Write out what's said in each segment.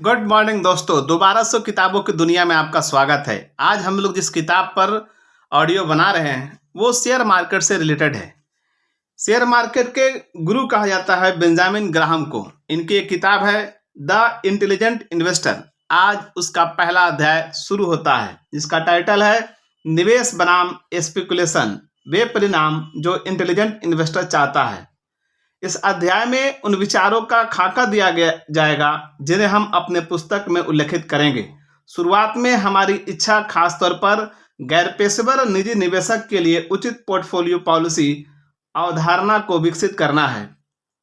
Good morning दोस्तों, दोबारा से किताबों की दुनिया में आपका स्वागत है। आज हम लोग जिस किताब पर ऑडियो बना रहे हैं वो शेयर मार्केट से रिलेटेड है। शेयर मार्केट के गुरु कहा जाता है बेंजामिन ग्राहम को। इनकी एक किताब है द इंटेलिजेंट इन्वेस्टर। आज उसका पहला अध्याय शुरू होता है जिसका टाइटल है निवेश बनाम स्पेकुलेशन, वे परिणाम जो इंटेलिजेंट इन्वेस्टर चाहता है। इस अध्याय में उन विचारों का खाका दिया गया जाएगा जिन्हें हम अपने पुस्तक में उल्लेखित करेंगे। शुरुआत में हमारी इच्छा खासतौर पर गैर पेशेवर निजी निवेशक के लिए उचित पोर्टफोलियो पॉलिसी अवधारणा को विकसित करना है।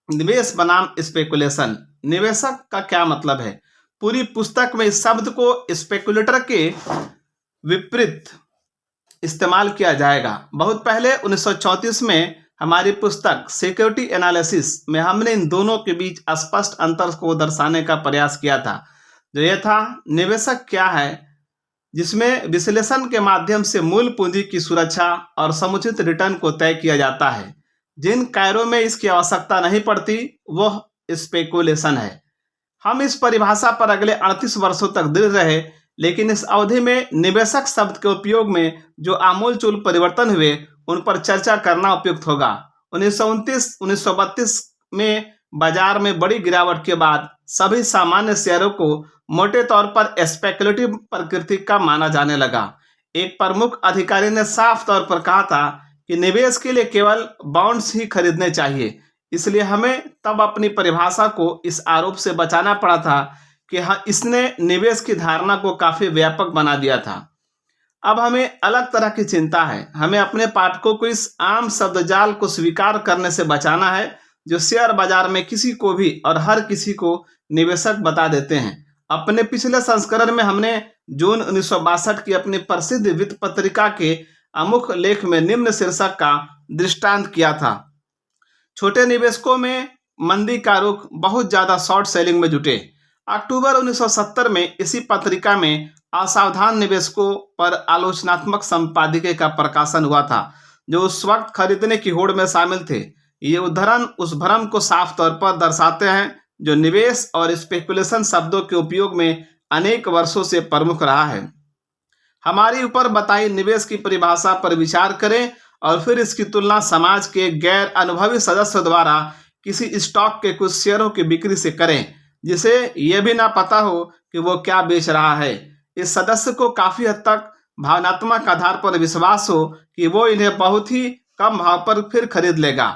निवेश बनाम स्पेकुलेशन, निवेशक का क्या मतलब है? पूरी पुस्तक में इस शब्द को स्पेकुलेटर के विपरीत इस्तेमाल किया जाएगा। बहुत पहले 1934 में हमारी पुस्तक सिक्योरिटी एनालिसिस में हमने इन दोनों के बीच स्पष्ट अंतर को दर्शाने का प्रयास किया था, जो यह था निवेशक क्या है, जिसमें विश्लेषण के माध्यम से मूल पूंजी की सुरक्षा और समुचित रिटर्न को तय किया जाता है। जिन कायरों में इसकी आवश्यकता नहीं पड़ती वह स्पेकुलेशन है। हम इस परिभाषा पर अगले 38 वर्षों तक दृढ़ रहे, लेकिन इस अवधि में निवेशक शब्द के उपयोग में जो आमूलचूल परिवर्तन हुए उन पर चर्चा करना उपयुक्त होगा। 1929-1932 में बाजार में बड़ी गिरावट के बाद सभी सामान्य शेयरों को मोटे तौर पर स्पेकुलेटिव प्रकृति का माना जाने लगा। एक प्रमुख अधिकारी ने साफ तौर पर कहा था कि निवेश के लिए केवल बॉन्ड्स ही खरीदने चाहिए। इसलिए हमें तब अपनी परिभाषा को इस आरोप से बचाना पड़ा था कि इसने निवेश की धारणा को काफी व्यापक बना दिया था। अब हमें अलग तरह की चिंता है। हमें अपने पाठकों को इस आम शब्दजाल को स्वीकार करने से बचाना है जो शेयर बाजार में किसी को भी और हर किसी को निवेशक बता देते हैं। अपने पिछले संस्करण में हमने जून 1962 की अपनी प्रसिद्ध वित्त पत्रिका के अमुख लेख में निम्न शीर्षक का दृष्टांत किया था। छोटे निवेशकों में मंदी का रुख बहुत ज्यादा शॉर्ट सेलिंग में जुटे। अक्टूबर 1970 में इसी पत्रिका में असावधान निवेशकों पर आलोचनात्मक संपादकीय का प्रकाशन हुआ था जो उस वक्त खरीदने की होड़ में शामिल थे। ये उद्धरण उस भ्रम को साफ तौर पर दर्शाते हैं जो निवेश और स्पेकुलेशन शब्दों के उपयोग में अनेक वर्षों से प्रमुख रहा है। हमारी ऊपर बताई निवेश की परिभाषा पर विचार करें और फिर इसकी तुलना समाज के गैर अनुभवी सदस्य द्वारा किसी स्टॉक के कुछ शेयरों की बिक्री से करें जिसे यह भी ना पता हो कि वो क्या बेच रहा है। इस सदस्य को काफी हद तक भावनात्मक आधार पर विश्वास हो कि वो इन्हें बहुत ही कम भाव पर फिर खरीद लेगा।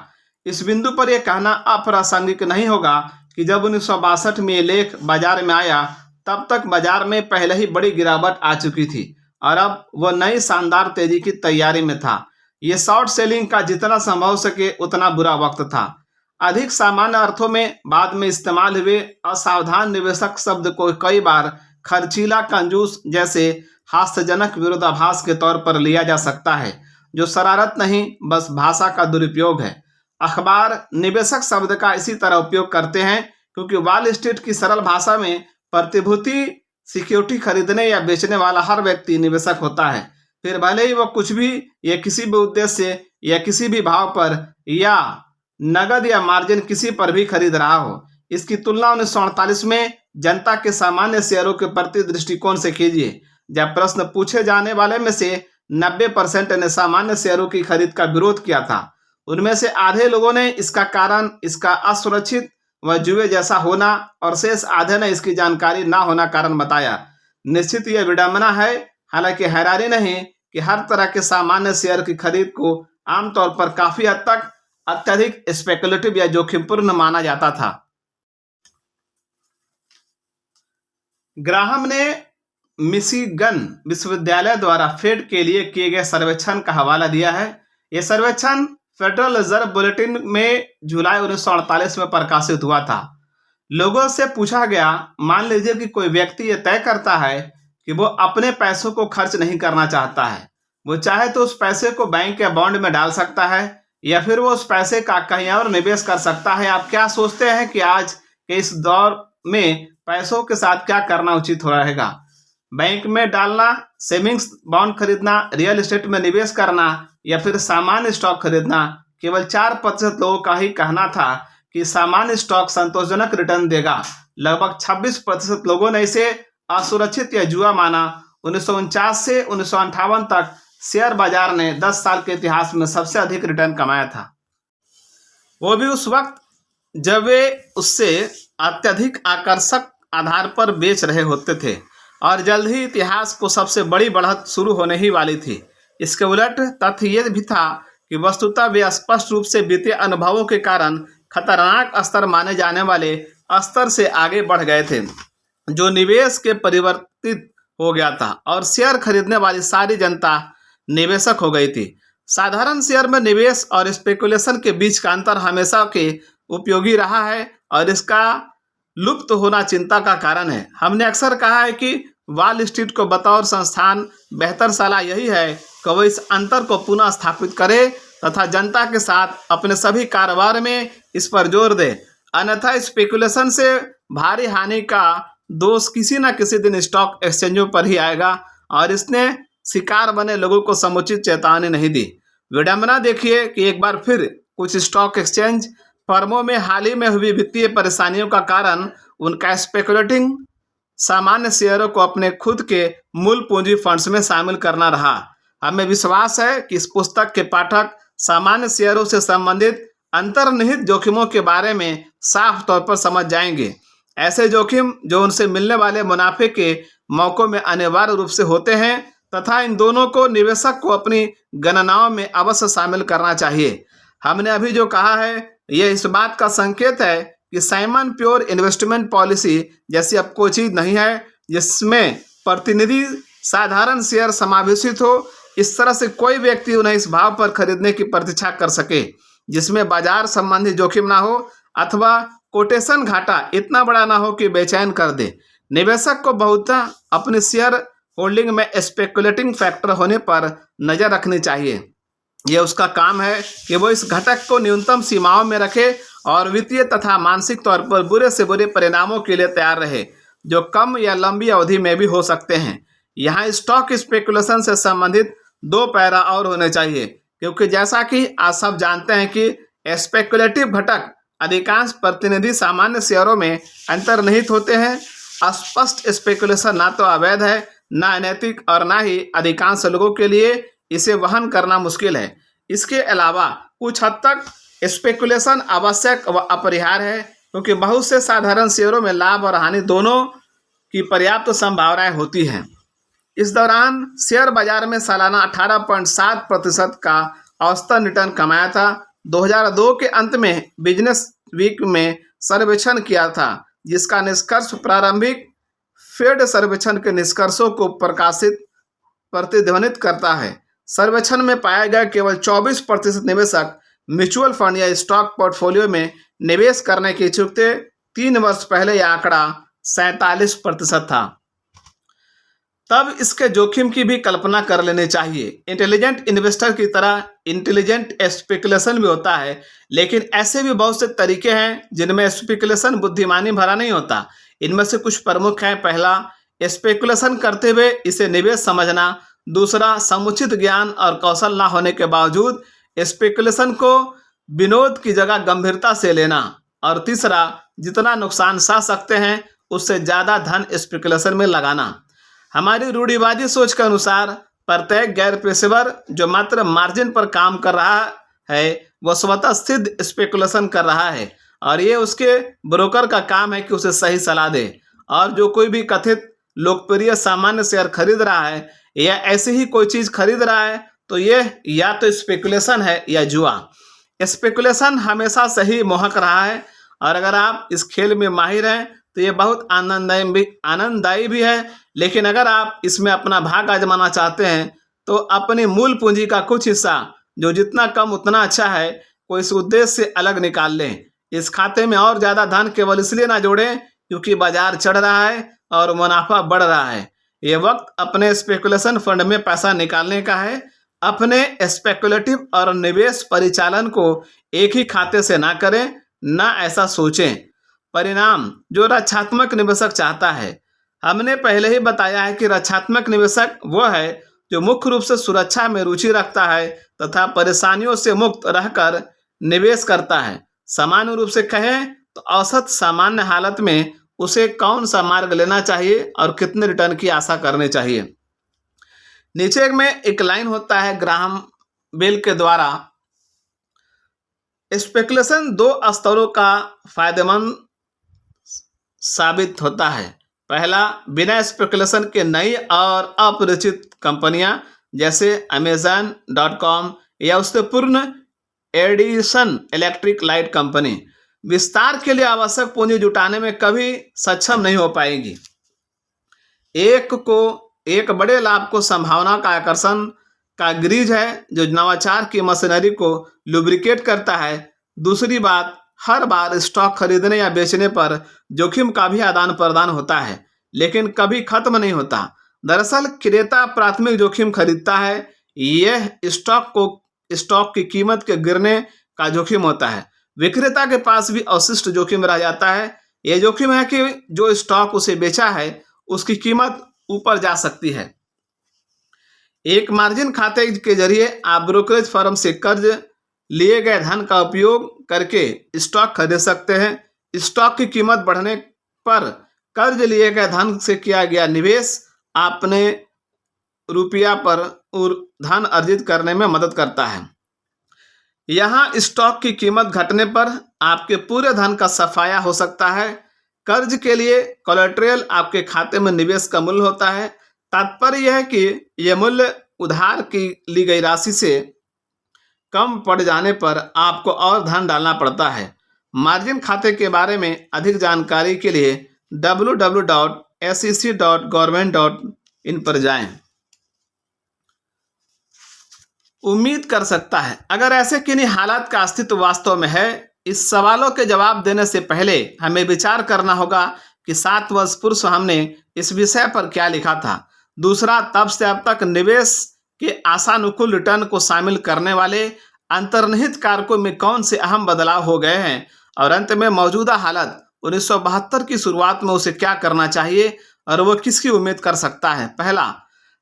इस बिंदु पर यह कहना अप्रासंगिक नहीं होगा कि जब 1962 में ये लेख बाजार में आया तब तक बाजार में पहले ही बड़ी गिरावट आ चुकी थी और अब वह नई शानदार तेजी की तैयारी में था। ये शॉर्ट सेलिंग का जितना संभव हो सके उतना बुरा वक्त था। अधिक सामान्य अर्थों में बाद में इस्तेमाल हुए असावधान निवेशक शब्द को कई बार खर्चीला, कंजूस जैसे हास्यजनक विरोधाभास के तौर पर लिया जा सकता है, जो शरारत नहीं बस भाषा का दुरुपयोग है। अखबार निवेशक शब्द का इसी तरह उपयोग करते हैं क्योंकि वॉल स्ट्रीट की सरल भाषा में प्रतिभूति सिक्योरिटी खरीदने या बेचने वाला हर व्यक्ति निवेशक होता है, फिर भले ही वह कुछ भी या किसी भी उद्देश्य या किसी भी भाव पर या नगद या मार्जिन किसी पर भी खरीद रहा हो। इसकी तुलना 1948 में जनता के सामान्य शेयरों के प्रति दृष्टिकोण से कीजिए, जब प्रश्न पूछे जाने वाले में से 90% ने सामान्य शेयरों की खरीद का विरोध किया था। उनमें से आधे लोगों ने इसका कारण इसका असुरक्षित व जुए जैसा होना और शेष आधे ने इसकी जानकारी ना होना कारण बताया। निश्चित यह विडंबना है, हालांकि हैरानी नहीं कि हर तरह के सामान्य शेयर की खरीद को आमतौर पर काफी हद तक अत्यधिक स्पेकुलेटिव या जोखिमपूर्ण माना जाता था। ग्राहम ने मिशिगन विश्वविद्यालय द्वारा फेड के लिए किए गए सर्वेक्षण का हवाला दिया है। यह सर्वेक्षण फेडरल रिजर्व बुलेटिन में जुलाई 1948 में प्रकाशित हुआ था। लोगों से पूछा गया, मान लीजिए कि कोई व्यक्ति यह तय करता है कि वो अपने पैसों को खर्च नहीं करना चाहता है। वो चाहे तो उस पैसे को बैंक या बॉन्ड में डाल सकता है या फिर वो उस पैसे का कहीं और निवेश कर सकता है। आप क्या सोचते हैं कि आज के इस दौर में पैसों के साथ क्या करना उचित हो रहेगा? बैंक में डालना, सेविंग्स बॉन्ड खरीदना, रियल एस्टेट में निवेश करना या फिर सामान्य स्टॉक खरीदना? केवल 4% लोगों का ही कहना था कि सामान्य स्टॉक संतोषजनक रिटर्न देगा। लगभग 26% लोगों ने इसे असुरक्षित या जुआ माना। 1949 से 1958 तक शेयर बाजार ने 10 साल के इतिहास में सबसे अधिक रिटर्न कमाया था, वो भी उस वक्त जब वे उससे अत्यधिक आकर्षक आधार पर बेच रहे होते थे, और जल्द ही इतिहास को सबसे बड़ी बढ़त शुरू होने ही वाली थी। इसके उलट तथ्य ये भी था कि वस्तुतः वे स्पष्ट रूप से बीते अनुभवों के कारण खतरनाक स्तर माने जाने वाले स्तर से आगे बढ़ गए थे, जो निवेश के परिवर्तित हो गया था और शेयर खरीदने वाली सारी जनता निवेशक हो गई थी। साधारण शेयर में निवेश और स्पेकुलेशन के बीच का अंतर हमेशा के उपयोगी रहा है और इसका लुप्त होना चिंता का कारण है। हमने अक्सर कहा है कि वॉल स्ट्रीट को बतौर संस्थान बेहतर सलाह यही है कि वह इस अंतर को पुनः स्थापित करे तथा जनता के साथ अपने सभी कारोबार में इस पर जोर दे, अन्यथा स्पेकुलेशन से भारी हानि का दोष किसी न किसी दिन स्टॉक एक्सचेंजों पर ही आएगा, और इसने शिकार बने लोगों को समुचित चेतावनी नहीं दी। विडंबना देखिए कि एक बार फिर कुछ स्टॉक एक्सचेंज फर्मों में हाल ही में हुई वित्तीय परेशानियों का कारण उनका स्पेकुलेटिंग सामान्य शेयरों को अपने खुद के मूल पूंजी फंड्स में शामिल करना रहा। हमें विश्वास है कि इस पुस्तक के पाठक सामान्य शेयरों से संबंधित अंतर्निहित जोखिमों के बारे में साफ तौर पर समझ जाएंगे। ऐसे जोखिम जो उनसे मिलने वाले मुनाफे के मौकों में अनिवार्य रूप से होते हैं, तथा इन दोनों को निवेशक को अपनी गणनाओं में अवश्य शामिल करना चाहिए। हमने अभी जो कहा है यह इस बात का संकेत है कि साइमन प्योर इन्वेस्टमेंट पॉलिसी जैसी अब कोई चीज नहीं है जिसमें प्रतिनिधि साधारण शेयर समावेशित हो। इस तरह से कोई व्यक्ति उन्हें इस भाव पर खरीदने की प्रतीक्षा कर सके जिसमें बाजार संबंधी जोखिम ना हो अथवा कोटेशन घाटा इतना बड़ा ना हो कि बेचैन कर दे। निवेशक को बहुतः अपने शेयर होल्डिंग में स्पेकुलेटिंग फैक्टर होने पर नजर रखनी चाहिए। यह उसका काम है कि वो इस घटक को न्यूनतम सीमाओं में रखे और वित्तीय तथा मानसिक तौर पर बुरे से बुरे परिणामों के लिए तैयार रहे, जो कम या लंबी अवधि में भी हो सकते हैं। यहाँ स्टॉक स्पेकुलेशन से संबंधित 2 पैरा और होने चाहिए, क्योंकि जैसा कि आप सब जानते हैं कि स्पेकुलेटिव घटक अधिकांश प्रतिनिधि सामान्य शेयरों में अंतर्निहित होते हैं। स्पष्ट स्पेकुलेशन ना तो अवैध है, ना अनैतिक और ना ही अधिकांश लोगों के लिए इसे वहन करना मुश्किल है। इसके अलावा कुछ हद तक स्पेकुलेशन आवश्यक व अपरिहार्य है, क्योंकि बहुत से साधारण शेयरों में लाभ और हानि दोनों की पर्याप्त संभावनाएं होती हैं। इस दौरान शेयर बाजार में सालाना 18.7% का औसतन रिटर्न कमाया था। 2002 के अंत में बिजनेस वीक में सर्वेक्षण किया था, जिसका निष्कर्ष प्रारंभिक फेड सर्वेक्षण के निष्कर्षों को प्रतिध्वनित करता है। सर्वेक्षण में पाया गया केवल 24% निवेशक म्यूचुअल फंड या स्टॉक पोर्टफोलियो में निवेश करने के इच्छुक थे। 3 वर्ष पहले यह आंकड़ा 47% था। तब इसके जोखिम की भी कल्पना कर लेनी चाहिए। इंटेलिजेंट इन्वेस्टर की तरह इंटेलिजेंट स्पेकुलेशन भी होता है, लेकिन ऐसे भी बहुत से तरीके हैं जिनमें स्पेकुलेशन बुद्धिमानी भरा नहीं होता। इनमें से कुछ प्रमुख हैं। पहला, स्पेकुलेशन करते हुए इसे निवेश समझना। दूसरा, समुचित ज्ञान और कौशल ना होने के बावजूद स्पेकुलेशन को विनोद की जगह गंभीरता से लेना। और तीसरा, जितना नुकसान सह सकते हैं उससे ज़्यादा धन स्पेकुलेशन में लगाना। हमारी रूढ़िवादी सोच के अनुसार प्रत्येक गैर पेशेवर जो मात्र मार्जिन पर काम कर रहा है वह स्वतः सिद्ध स्पेकुलेशन कर रहा है, और ये उसके ब्रोकर का काम है कि उसे सही सलाह दे। और जो कोई भी कथित लोकप्रिय सामान्य शेयर खरीद रहा है या ऐसी ही कोई चीज़ खरीद रहा है तो यह या तो स्पेकुलेशन है या जुआ। स्पेकुलेशन हमेशा सही मोहक रहा है, और अगर आप इस खेल में माहिर हैं तो ये बहुत आनंददायी भी है। लेकिन अगर आप इसमें अपना भाग आजमाना चाहते हैं तो अपनी मूल पूंजी का कुछ हिस्सा, जो जितना कम उतना अच्छा है, को इस उद्देश्य से अलग निकाल लें। इस खाते में और ज़्यादा धन केवल इसलिए ना जोड़ें क्योंकि बाजार चढ़ रहा है और मुनाफा बढ़ रहा है। ये वक्त अपने स्पेकुलेशन फंड में पैसा निकालने का है। अपने स्पेकुलेटिव और निवेश परिचालन को एक ही खाते से ना करें, ना ऐसा सोचें। परिणाम जो रक्षात्मक निवेशक चाहता है। हमने पहले ही बताया है कि रक्षात्मक निवेशक वह है जो मुख्य रूप से सुरक्षा में रुचि रखता है तथा परेशानियों से मुक्त रहकर निवेश करता है। सामान्य रूप से कहें तो औसत सामान्य हालत में उसे कौन सा मार्ग लेना चाहिए और कितने रिटर्न की आशा करनी चाहिए। नीचे में एक लाइन होता है ग्राहम बेल के द्वारा, स्पेकुलेशन दो स्तरों का फायदेमंद साबित होता है। पहला, बिना स्पेकुलेशन के नई और अपरिचित कंपनियां जैसे Amazon.com या उससे पूर्ण एडिसन इलेक्ट्रिक लाइट कंपनी विस्तार के लिए आवश्यक पूंजी जुटाने में कभी सक्षम नहीं हो पाएगी। एक बड़े लाभ को संभावना का आकर्षण का ग्रीज है जो नवाचार की मशीनरी को लुब्रिकेट करता है। दूसरी बात, हर बार स्टॉक खरीदने या बेचने पर जोखिम का भी आदान प्रदान होता है, लेकिन कभी खत्म नहीं होता। दरअसल क्रेता प्राथमिक जोखिम खरीदता है, यह स्टॉक की कीमत के गिरने का जोखिम होता है। विक्रेता के पास भी अवशिष्ट जोखिम रह जाता है। यह जोखिम है कि जो स्टॉक उसे बेचा है उसकी कीमत ऊपर जा सकती है। एक मार्जिन खाते के जरिए आप ब्रोकरेज फर्म से कर्ज लिए गए धन का उपयोग करके स्टॉक खरीद सकते हैं। स्टॉक की कीमत बढ़ने पर कर्ज लिए गए धन से किया गया निवेश अपने रुपया पर धन अर्जित करने में मदद करता है। यहाँ स्टॉक की कीमत घटने पर आपके पूरे धन का सफाया हो सकता है। कर्ज के लिए कोलेटरल आपके खाते में निवेश का मूल्य होता है। तात्पर्य यह है कि यह मूल्य उधार की ली गई राशि से कम पड़ जाने पर आपको और धन डालना पड़ता है। मार्जिन खाते के बारे में अधिक जानकारी के लिए www.sec.government.in पर जाएं। उम्मीद कर सकता है, अगर ऐसे किन्हीं हालात का अस्तित्व वास्तव में है, इस सवालों के जवाब देने से पहले हमें विचार करना होगा कि 7 वर्ष पूर्व हमने इस विषय पर क्या लिखा था। दूसरा, तब से अब तक निवेश के आशानुकूल रिटर्न को शामिल करने वाले अंतर्निहित कारकों में कौन से अहम बदलाव हो गए हैं, और अंत में मौजूदा हालत 1972 की शुरुआत में उसे क्या करना चाहिए और वो किसकी उम्मीद कर सकता है। पहला,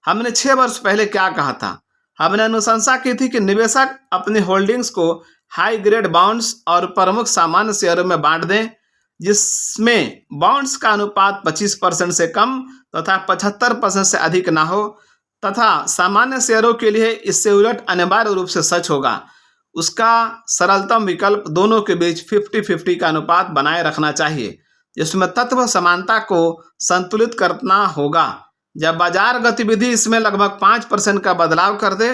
हमने 6 वर्ष पहले क्या कहा था। हमने अनुशंसा की थी कि निवेशक अपनी होल्डिंग्स को हाई ग्रेड बॉन्ड्स और प्रमुख सामान्य शेयरों में बांट दें, जिसमें बॉन्ड्स का अनुपात 25% से कम तथा 75% से अधिक ना हो, तथा सामान्य शेयरों के लिए इससे उलट अनिवार्य रूप से सच होगा। उसका सरलतम विकल्प दोनों के बीच 50-50 का अनुपात बनाए रखना चाहिए, जिसमें तत्व समानता को संतुलित करना होगा। जब बाजार गतिविधि इसमें लगभग 5% का बदलाव कर दे,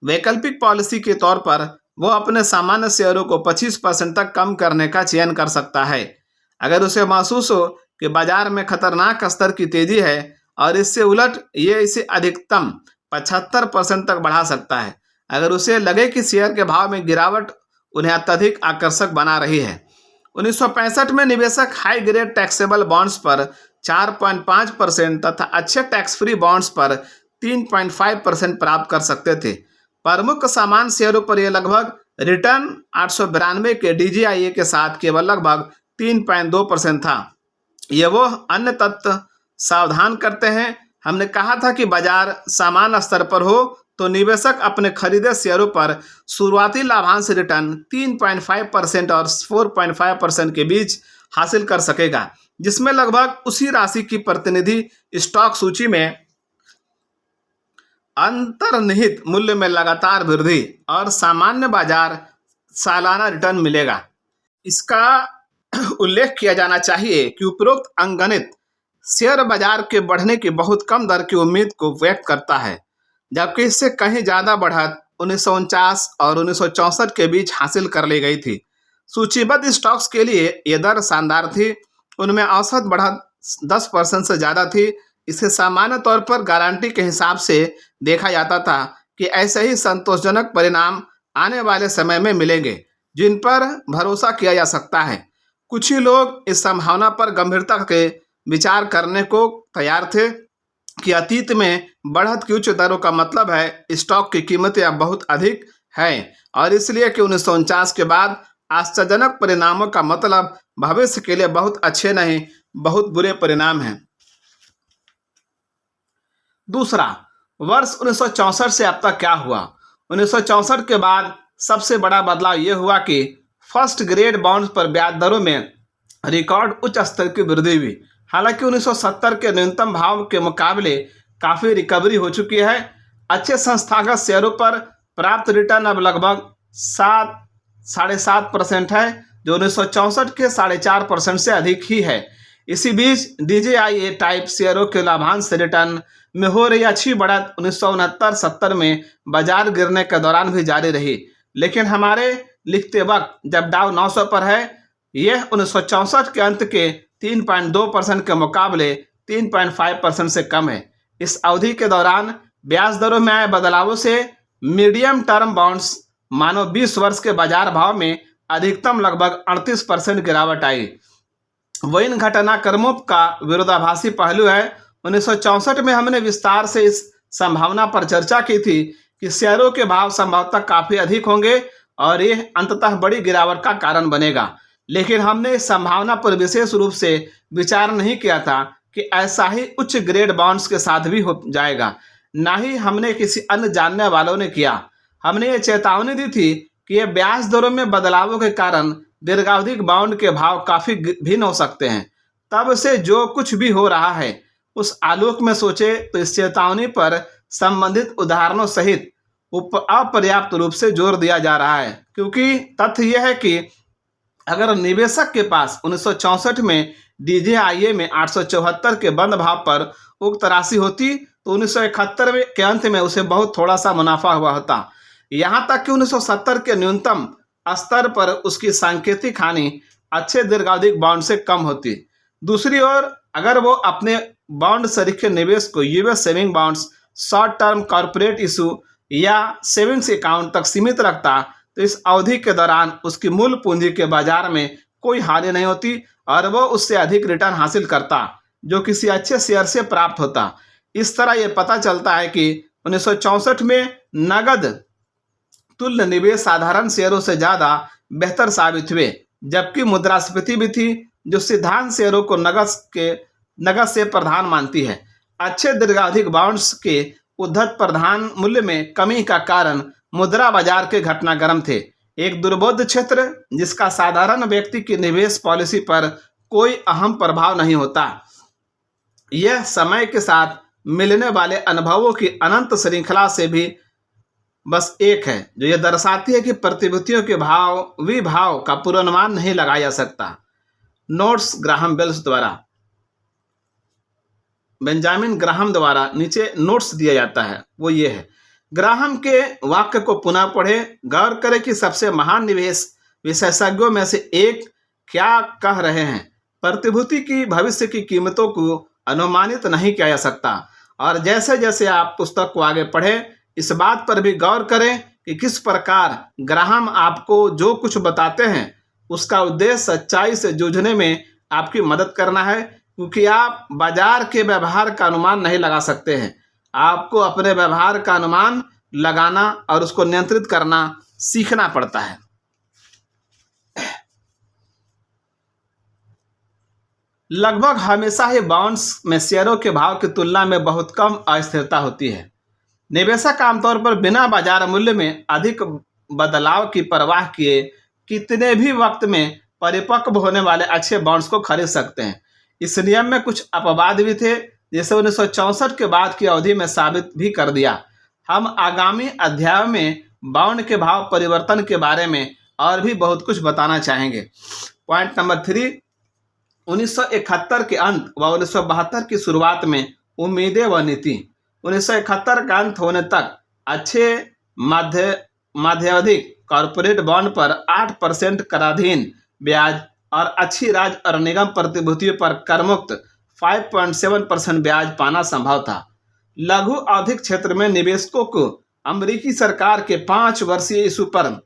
वैकल्पिक पॉलिसी के तौर पर वो अपने सामान्य शेयरों को 25% तक कम करने का चयन कर सकता है। अगर उसे महसूस हो कि बाजार में खतरनाक स्तर की तेजी है और इससे उलट ये इसे अधिकतम 75% तक बढ़ा सकता है। अगर उसे लगे कि शेयर के भाव में गिरावट उन्हें अत्यधिक आकर्षक बना रही है। 1965 में निवेशक हाई ग्रेड टैक्सेबल बॉन्ड्स पर 4.5% तथा अच्छे टैक्स फ्री बॉन्ड्स पर 3.5% प्राप्त कर सकते थे। प्रमुख सामान्य शेयरों पर यह लगभग रिटर्न 892 के DGIA के साथ केवल लगभग 3.2% था। ये वो अन्य तत्व सावधान करते हैं। हमने कहा था कि बाजार समान स्तर पर हो तो निवेशक अपने खरीदे शेयरों पर शुरुआती लाभांश रिटर्न 3.5% और 4.5% के बीच हासिल कर सकेगा, जिसमें लगभग उसी राशि की प्रतिनिधि स्टॉक सूची में अंतर्निहित मूल्य में लगातार वृद्धि और सामान्य बाजार सालाना रिटर्न मिलेगा। इसका उल्लेख किया जाना चाहिए कि उपरोक्त अंकगणित शेयर बाजार के बढ़ने की बहुत कम दर की उम्मीद को व्यक्त करता है, जबकि इससे कहीं ज़्यादा बढ़त 1949 और 1964 के बीच हासिल कर ली गई थी। सूचीबद्ध स्टॉक्स के लिए यह दर शानदार थी। उनमें औसत बढ़त 10% से ज़्यादा थी। इसे सामान्य तौर पर गारंटी के हिसाब से देखा जाता था कि ऐसे ही संतोषजनक परिणाम आने वाले समय में मिलेंगे जिन पर भरोसा किया जा सकता है। कुछ ही लोग इस संभावना पर गंभीरता के विचार करने को तैयार थे कि अतीत में बढ़त की उच्च दरों का मतलब है स्टॉक की कीमतें अब बहुत अधिक हैं, और इसलिए कि 1949 के बाद आश्चर्यजनक परिणामों का मतलब भविष्य के लिए बहुत अच्छे नहीं, बहुत बुरे परिणाम हैं। दूसरा, वर्ष 1964 से अब तक क्या हुआ। 1964 के बाद सबसे बड़ा बदलाव यह हुआ कि फर्स्ट ग्रेड बॉन्ड्स पर ब्याज दरों में रिकॉर्ड उच्च स्तर की वृद्धि हुई। हालांकि 1970 के न्यूनतम भाव के मुकाबले काफी रिकवरी हो चुकी है। अच्छे संस्थागत शेयरों पर प्राप्त रिटर्न अब लगभग 7.5% है, जो 1964 के 4.5% से अधिक ही है। इसी बीच DJIA टाइप शेयरों के लाभांश रिटर्न में हो रही अच्छी बढ़त 1969-70 में बाजार गिरने के दौरान भी जारी रही, लेकिन हमारे लिखते वक्त जब डाउ 900 पर है, यह 1964 के अंत के 3.2% के मुकाबले 3.5% से कम है। इस अवधि के दौरान ब्याज दरों में आए बदलावों से मीडियम टर्म बॉन्ड्स मानो 20 वर्ष के बाजार भाव में अधिकतम लगभग 38% गिरावट आई। वो इन घटनाक्रमों का विरोधाभासी पहलू है। 1964 में हमने विस्तार से इस संभावना पर चर्चा की थी कि शेयरों के भाव संभवतः काफी अधिक होंगे और यह अंततः बड़ी गिरावट का कारण बनेगा, लेकिन हमने इस संभावना पर विशेष रूप से विचार नहीं किया था कि ऐसा ही उच्च ग्रेड बॉन्ड्स के साथ भी हो जाएगा। ना ही हमने किसी अन्य जानने वालों ने किया। हमने ये चेतावनी दी थी कि ये ब्याज दरों में बदलावों के कारण दीर्घावधि बॉन्ड के भाव काफी भिन्न हो सकते हैं। तब से जो कुछ भी हो रहा है उस आलोक में सोचे तो इस चेतावनी पर संबंधित उदाहरणों सहित अपर्याप्त रूप से जोर दिया जा रहा है, क्योंकि तथ्य यह है कि अगर निवेशक के पास 1964 में DJIA में 874 के बंद भाव पर उक्त राशि होती तो 1971 के अंत में उसे बहुत थोड़ा सा मुनाफा हुआ होता। यहाँ तक कि 1970 के न्यूनतम स्तर पर उसकी सांकेतिक हानि अच्छे दीर्घावधिक बॉन्ड से कम होती। दूसरी ओर अगर वो अपने बॉन्ड सरीखे निवेश को US saving bonds, short term corporate issue या सेविंग्स अकाउंट तक सीमित रखता तो इस अवधि के दौरान उसकी मूल पूंजी के बाजार में कोई हानि नहीं होती और वो उससे अधिक रिटर्न हासिल करता जो किसी अच्छे शेयर से प्राप्त होता। इस तरह यह पता चलता है कि 1964 में नगद तुल्य निवेश साधारण शेयरों से ज्यादा बेहतर साबित हुए, जबकि मुद्रास्फीति भी थी जो सिद्धांत शेयरों को नगद से प्रधान मानती है। अच्छे दीर्घावधिक बॉन्ड्स के उद्धत प्रधान मूल्य में कमी का कारण मुद्रा बाजार के घटनाक्रम थे, एक दुर्बोध क्षेत्र जिसका साधारण व्यक्ति की निवेश पॉलिसी पर कोई अहम प्रभाव नहीं होता। यह समय के साथ मिलने वाले अनुभवों की अनंत श्रृंखला से भी बस एक है जो यह दर्शाती है कि प्रतिभूतियों के विभाव का पूर्वानुमान नहीं लगाया जा सकता। नोट्स बेंजामिन ग्राहम द्वारा नीचे नोट्स दिया जाता है, वो ये है। ग्राहम के वाक्य को पुनः पढ़े, गौर करें कि सबसे महान निवेश विशेषज्ञों में से एक क्या कह रहे हैं। प्रतिभूति की भविष्य की कीमतों को अनुमानित नहीं किया जा सकता, और जैसे जैसे आप पुस्तक को आगे पढ़ें इस बात पर भी गौर करें कि किस प्रकार ग्राहम आपको जो कुछ बताते हैं उसका उद्देश्य सच्चाई से जूझने में आपकी मदद करना है, क्योंकि आप बाजार के व्यवहार का अनुमान नहीं लगा सकते हैं। आपको अपने व्यवहार का अनुमान लगाना और उसको नियंत्रित करना सीखना पड़ता है। लगभग हमेशा ही बॉन्ड्स में शेयरों के भाव की तुलना में बहुत कम अस्थिरता होती है। निवेशक आमतौर पर बिना बाजार मूल्य में अधिक बदलाव की परवाह किए कितने भी वक्त में परिपक्व होने वाले अच्छे बॉन्ड्स को खरीद सकते हैं। इस नियम में कुछ अपवाद भी थे, जिसे 1964 के बाद की अवधि में साबित भी कर दिया। हम आगामी अध्याय में बॉन्ड के भाव परिवर्तन के बारे में और भी बहुत कुछ बताना चाहेंगे। पॉइंट नंबर 3, 1971 के अंत व 1972 की शुरुआत में उम्मीदें व नीति। 1971 का अंत होने तक अच्छे माध्यावधिक कॉर्पोरेट बॉन्ड पर 8% कराधीन ब्याज और अच्छी राज्य और निगम प्रतिभूतियों पर करमुक्त 5.7% ब्याज पाना संभव था। लघु अवधिक क्षेत्र में निवेशकों को अमेरिकी सरकार के 5 वर्षीय इशू पर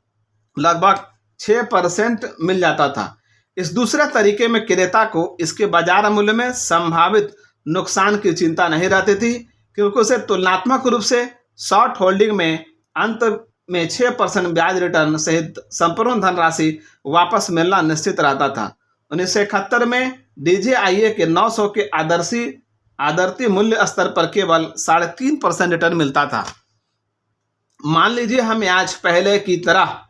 लगभग 6% मिल जाता था। इस दूसरे तरीके में क्रेता को इसके बाजार मूल्य में संभावित नुकसान की चिंता नहीं रहती थी, क्योंकि उसे तुलनात्मक रूप से शॉर्ट होल्डिंग में अंत में 6% ब्याज रिटर्न सहित संपूर्ण धनराशि वापस मिलना निश्चित रहता था। 1971 में DJIA के 900 के आदर्शी मूल्य स्तर पर केवल 3.5% रिटर्न मिलता था। मान लीजिए हमें आज पहले की तरह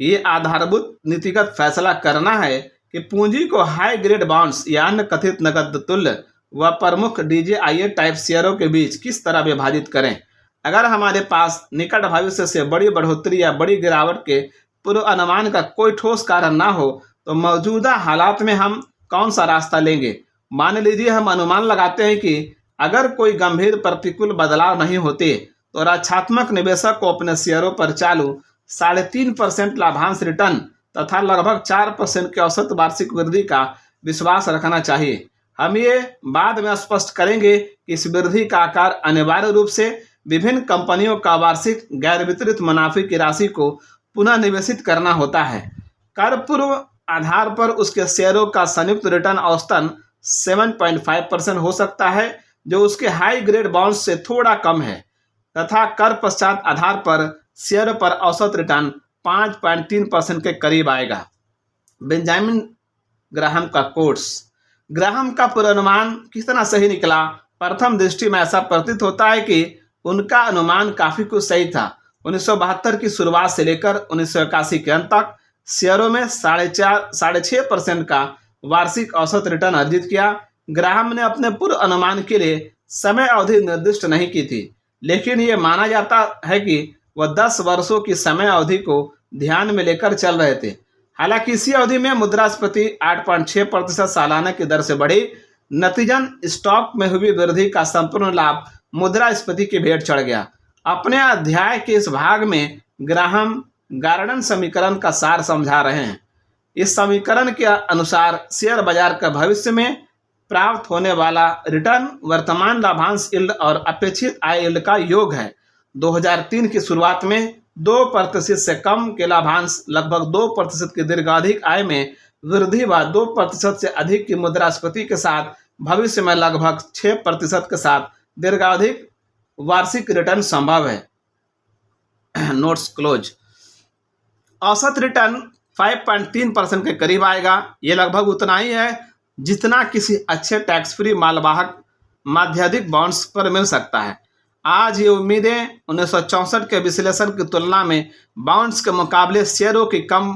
ये आधारभूत नीतिगत फैसला करना है कि पूंजी को हाई ग्रेड बॉन्ड्स या अन्य कथित नकद तुल्य व प्रमुख डीजेआईए टाइप शेयरों के बीच किस तरह विभाजित करें। अगर हमारे पास निकट भविष्य से बड़ी बढ़ोतरी या बड़ी गिरावट के पूर्व अनुमान का कोई ठोस कारण ना हो तो मौजूदा हालात में हम कौन सा रास्ता लेंगे। मान लीजिए हम अनुमान लगाते हैं कि अगर कोई गंभीर प्रतिकूल बदलाव नहीं होते तो रक्षात्मक निवेशक को अपने शेयरों पर चालू 3.5% लाभांश रिटर्न तथा लगभग 4% के औसत वार्षिक वृद्धि का विश्वास रखना चाहिए। हम ये बाद में स्पष्ट करेंगे कि इस वृद्धि का आकार अनिवार्य रूप से विभिन्न कंपनियों का वार्षिक गैर वितरित मुनाफे की राशि को पुनः निवेशित करना होता है। कर पूर्व आधार पर उसके शेयरों का संयुक्त रिटर्न औसतन 7.5% हो सकता है, जो उसके हाई ग्रेड बॉन्ड्स से थोड़ा कम है, तथा कर पश्चात आधार पर शेयर पर औसत रिटर्न 5.3% के करीब आएगा। बेंजामिन ग्राहम का कोट्स। ग्राहम का पूर्वानुमान कितना सही निकला? प्रथम दृष्टि में ऐसा प्रतीत होता है कि उनका अनुमान काफी कुछ सही था। 1972 की शुरुआत से लेकर 1981 के अंत तक शेयरों में 6.5% का वार्षिक औसत रिटर्न अर्जित किया। ग्राहम ने अपने पूर्व अनुमान के लिए समय अवधि निर्दिष्ट नहीं की थी, लेकिन ये माना जाता है कि वह 10 वर्षों की समय अवधि को ध्यान में लेकर चल रहे थे। हालांकि इसी अवधि में मुद्रास्फीति 8.6% सालाना की दर से बढ़ी। नतीजन स्टॉक में हुई वृद्धि का संपूर्ण लाभ मुद्रास्फीति की भेंट चढ़ गया। अपने अध्याय के इस भाग में ग्राहम गार्डन समीकरण का सार समझा रहे हैं। इस समीकरण के अनुसार शेयर बाजार का भविष्य में प्राप्त होने वाला रिटर्न वर्तमान लाभांश यील्ड और अपेक्षित आय यील्ड का योग है। 2003 की शुरुआत में 2% से कम के लाभांश लगभग 2% की दीर्घावधिक आय में वृद्धि व 2% से अधिक की मुद्रास्फीति के साथ भविष्य में लगभग 6% के साथ दीर्घावधिक वार्षिक रिटर्न संभव है। Notes close. औसत रिटर्न 5.3% के करीब आएगा। ये लगभग उतना ही है जितना किसी अच्छे टैक्स फ्री मालवाहक माध्याधिक बॉन्ड्स पर मिल सकता है। आज ये उम्मीदें 1964 के विश्लेषण की तुलना में बॉन्ड्स के मुकाबले शेयरों की कम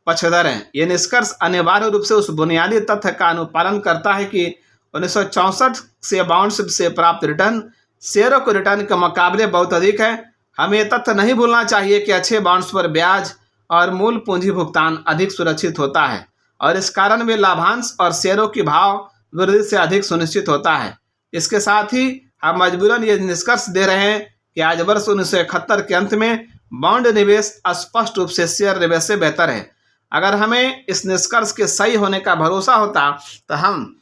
पक्षधर हैं। ये निष्कर्ष अनिवार्य रूप से उस बुनियादी तथ्य का अनुपालन करता है कि 1964 से बॉन्ड्स से प्राप्त रिटर्न शेयरों के रिटर्न के मुकाबले बहुत अधिक है। हमें यह तथ्य नहीं भूलना चाहिए कि अच्छे बॉन्ड्स पर ब्याज और मूल पूंजी भुगतान अधिक सुरक्षित होता है और इस कारण वे लाभांश और शेयरों की भाव वृद्धि से अधिक सुनिश्चित होता है। इसके साथ ही हम मजबूरन ये निष्कर्ष दे रहे हैं कि आज वर्ष 1971 के अंत में बॉन्ड निवेश स्पष्ट रूप से शेयर निवेश से बेहतर है। अगर हमें इस निष्कर्ष के सही होने का भरोसा होता तो हम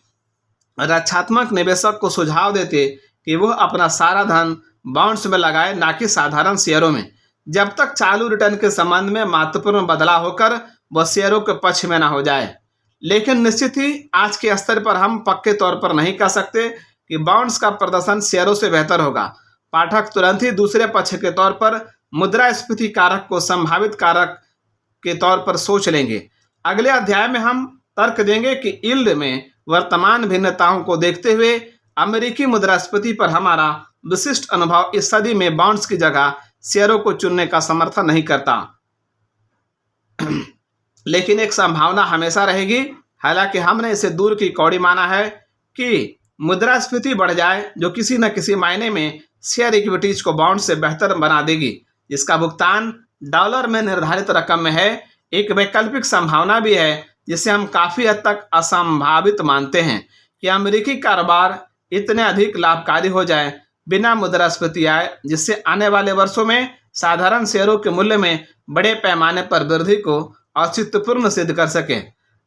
रक्षात्मक निवेशक को सुझाव देते कि वह अपना सारा धन बॉन्ड्स में लगाए, ना कि साधारण शेयरों में, जब तक चालू रिटर्न के संबंध में महत्वपूर्ण बदलाव होकर वह शेयरों के पक्ष में न हो जाए। लेकिन निश्चित ही आज के स्तर पर हम पक्के तौर पर नहीं कह सकते कि बॉन्ड्स का प्रदर्शन शेयरों से बेहतर होगा। पाठक तुरंत ही दूसरे पक्ष के तौर पर मुद्रास्फीति कारक को संभावित कारक के तौर पर सोच लेंगे। अगले अध्याय में हम तर्क देंगे कि यील्ड में वर्तमान भिन्नताओं को देखते हुए अमेरिकी मुद्रास्फीति पर हमारा विशिष्ट अनुभव इस सदी में बॉन्ड्स की जगह शेयरों को चुनने का समर्थन नहीं करता, लेकिन एक संभावना हमेशा रहेगी। हालांकि हमने इसे दूर की कौड़ी माना है कि मुद्रास्फीति बढ़ जाए, जो किसी न किसी मायने में शेयर इक्विटीज को बॉन्ड से बेहतर बना देगी, जिसका भुगतान डॉलर में निर्धारित रकम में है। एक वैकल्पिक संभावना भी है जिसे हम काफी हद तक असंभावित मानते हैं कि अमेरिकी कारोबार इतने अधिक लाभकारी हो जाए बिना मुद्रास्फीति आए, जिससे आने वाले वर्षों में साधारण शेयरों के मूल्य में बड़े पैमाने पर वृद्धि को औचित्यपूर्ण सिद्ध कर सके।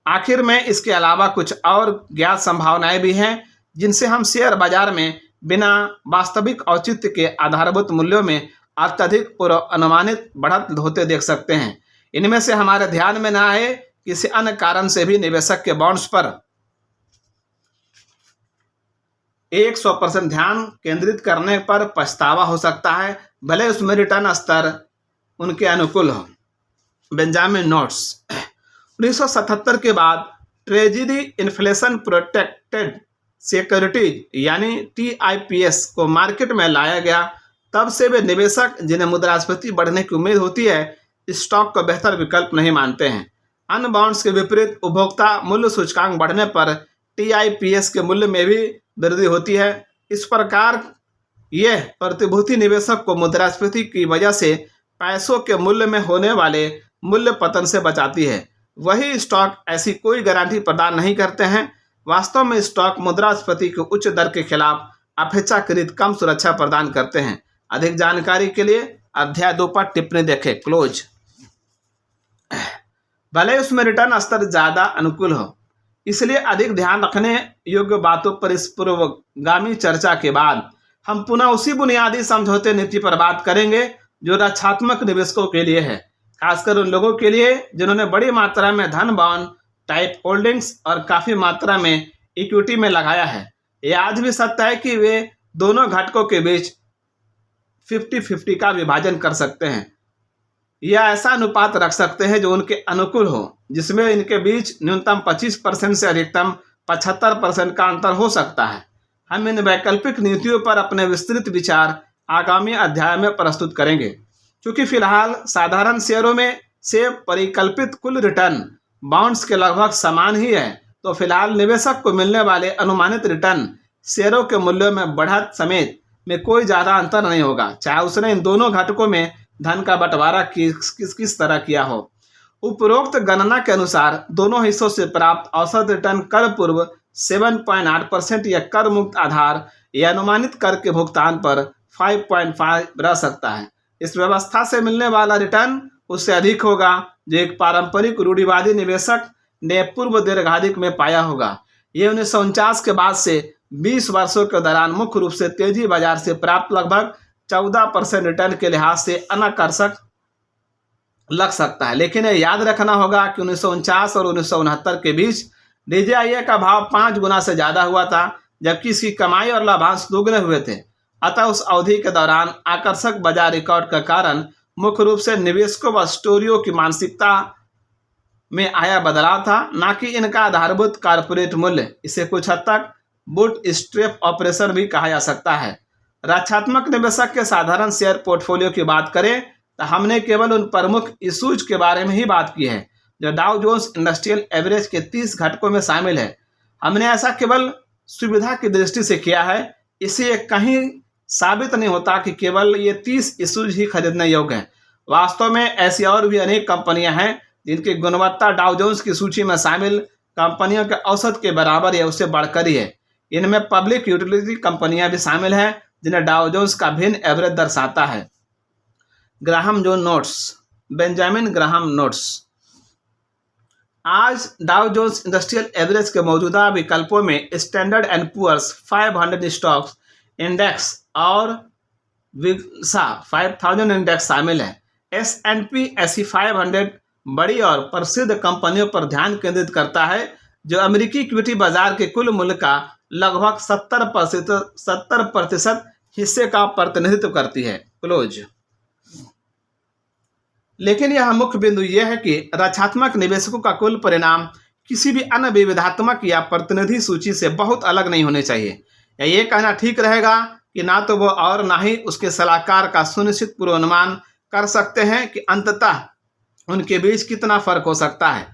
आखिर में इसके अलावा कुछ और ज्ञात संभावनाएं भी हैं जिनसे हम शेयर बाजार में बिना वास्तविक औचित्य के आधारभूत मूल्यों में अत्यधिक पूर्व अनुमानित बढ़त होते देख सकते हैं। इनमें से हमारे ध्यान में न आए किसी अन्य कारण से भी निवेशक के बॉन्ड्स पर 100% ध्यान केंद्रित करने पर पछतावा हो सकता है, भले उसमें रिटर्न स्तर उनके अनुकूल हो। Benjamin notes. 1977 के बाद ट्रेजरी इन्फ्लेशन प्रोटेक्टेड सिक्योरिटीज यानी TIPS को मार्केट में लाया गया। तब से वे निवेशक जिन्हें मुद्रास्फीति बढ़ने की उम्मीद होती है स्टॉक को बेहतर विकल्प नहीं मानते हैं। अन्य बॉन्ड्स के विपरीत उपभोक्ता मूल्य सूचकांक बढ़ने पर TIPS के मूल्य में भी वृद्धि होती है। इस प्रकार यह प्रतिभूति निवेशक को मुद्रास्फीति की वजह से पैसों के मूल्य में होने वाले मूल्य पतन से बचाती है। वही स्टॉक ऐसी कोई गारंटी प्रदान नहीं करते हैं। वास्तव में स्टॉक मुद्रास्फीति की उच्च दर के खिलाफ अपेक्षाकृत कम सुरक्षा प्रदान करते हैं। अधिक जानकारी के लिए अध्याय 2 पर टिप्पणी देखें। क्लोज। भले उसमें रिटर्न स्तर ज्यादा अनुकूल हो, इसलिए अधिक ध्यान रखने योग्य बातों पर इस पूर्वगामी चर्चा के बाद हम पुनः उसी बुनियादी समझौते नीति पर बात करेंगे जो रक्षात्मक निवेशकों के लिए है, खासकर उन लोगों के लिए जिन्होंने बड़ी मात्रा में धन बॉन्ड टाइप होल्डिंग्स और काफी मात्रा में इक्विटी में लगाया है। यह आज भी सत्य है कि वे दोनों घटकों के बीच 50-50 का विभाजन कर सकते हैं या ऐसा अनुपात रख सकते हैं जो उनके अनुकूल हो, जिसमें इनके बीच न्यूनतम 25% से अधिकतम 75% का अंतर हो सकता है। हम इन वैकल्पिक नीतियों पर अपने विस्तृत विचार आगामी अध्याय में प्रस्तुत करेंगे। क्योंकि फिलहाल साधारण शेयरों में से परिकल्पित कुल रिटर्न बॉन्ड्स के लगभग समान ही है, तो फिलहाल निवेशक को मिलने वाले अनुमानित रिटर्न शेयरों के मूल्यों में बढ़त समेत में कोई ज़्यादा अंतर नहीं होगा, चाहे उसने इन दोनों घटकों में धन का बंटवारा किस तरह किया हो। उपरोक्त गणना के अनुसार दोनों हिस्सों से प्राप्त औसत रिटर्न कर पूर्व 7.8% या कर मुक्त आधार या अनुमानित कर के भुगतान पर 5.5 रह सकता है। इस व्यवस्था से मिलने वाला रिटर्न उससे अधिक होगा जो एक पारंपरिक रूढ़िवादी निवेशक ने पूर्व दीर्घावधि में पाया होगा। ये 1949 के बाद से 20 वर्षों के दौरान मुख्य रूप से तेजी बाजार से प्राप्त लगभग 14% रिटर्न के लिहाज से अनाकर्षक लग सकता है, लेकिन यह याद रखना होगा कि 1949 और 1969 के बीच DJIA का भाव 5 गुना से ज़्यादा हुआ था, जबकि इसकी कमाई और लाभांश दोगुने हुए थे। अतः उस अवधि के दौरान आकर्षक बाजार रिकॉर्ड का कारण मुख्य रूप से निवेशकों व स्टोरियों की मानसिकता में आया बदलाव था, न कि इनका आधारभूत कारपोरेट मूल्य। इसे कुछ हद तक बूट स्ट्रैप ऑपरेशन भी कहा जा सकता है। रक्षात्मक निवेशक के साधारण शेयर पोर्टफोलियो की बात करें तो हमने केवल उन प्रमुख इशूज के बारे में ही बात की है जो डाउ जोन्स इंडस्ट्रियल एवरेज के 30 घटकों में शामिल है। हमने ऐसा केवल सुविधा की दृष्टि से किया है। इससे कहीं साबित नहीं होता कि केवल ये 30 इशूज ही खरीदने योग्य हैं। वास्तव में ऐसी और भी अनेक कंपनियां हैं जिनकी गुणवत्ता डाउ जोन्स की सूची में शामिल कंपनियों के औसत के बराबर या उससे बढ़कर ही है। इनमें पब्लिक यूटिलिटी कंपनियां भी शामिल हैं जिन्हें डाउ जोन्स का भिन्न एवरेज दर्शाता है। ग्राहम जोन नोट्स, बेंजामिन ग्राहम नोट्स। आज डाउ जोन्स इंडस्ट्रियल एवरेज के मौजूदा विकल्पों में Standard and Poor's 500 stocks index और विसा 5000 इंडेक्स शामिल है। S&P ऐसी 500 बड़ी और प्रसिद्ध कंपनियों पर ध्यान केंद्रित करता है जो अमेरिकी इक्विटी बाजार के कुल मूल्य का लगभग 70% हिस्से का प्रतिनिधित्व करती है। क्लोज। लेकिन यह मुख्य बिंदु यह है कि रक्षात्मक निवेशकों का कुल परिणाम किसी भी अन्य विविधात्मक या प्रतिनिधि सूची से बहुत अलग नहीं होने चाहिए। या ये कहना ठीक रहेगा कि ना तो वो और ना ही उसके सलाहकार का सुनिश्चित पूर्वानुमान कर सकते हैं कि अंततः उनके बीच कितना फर्क हो सकता है।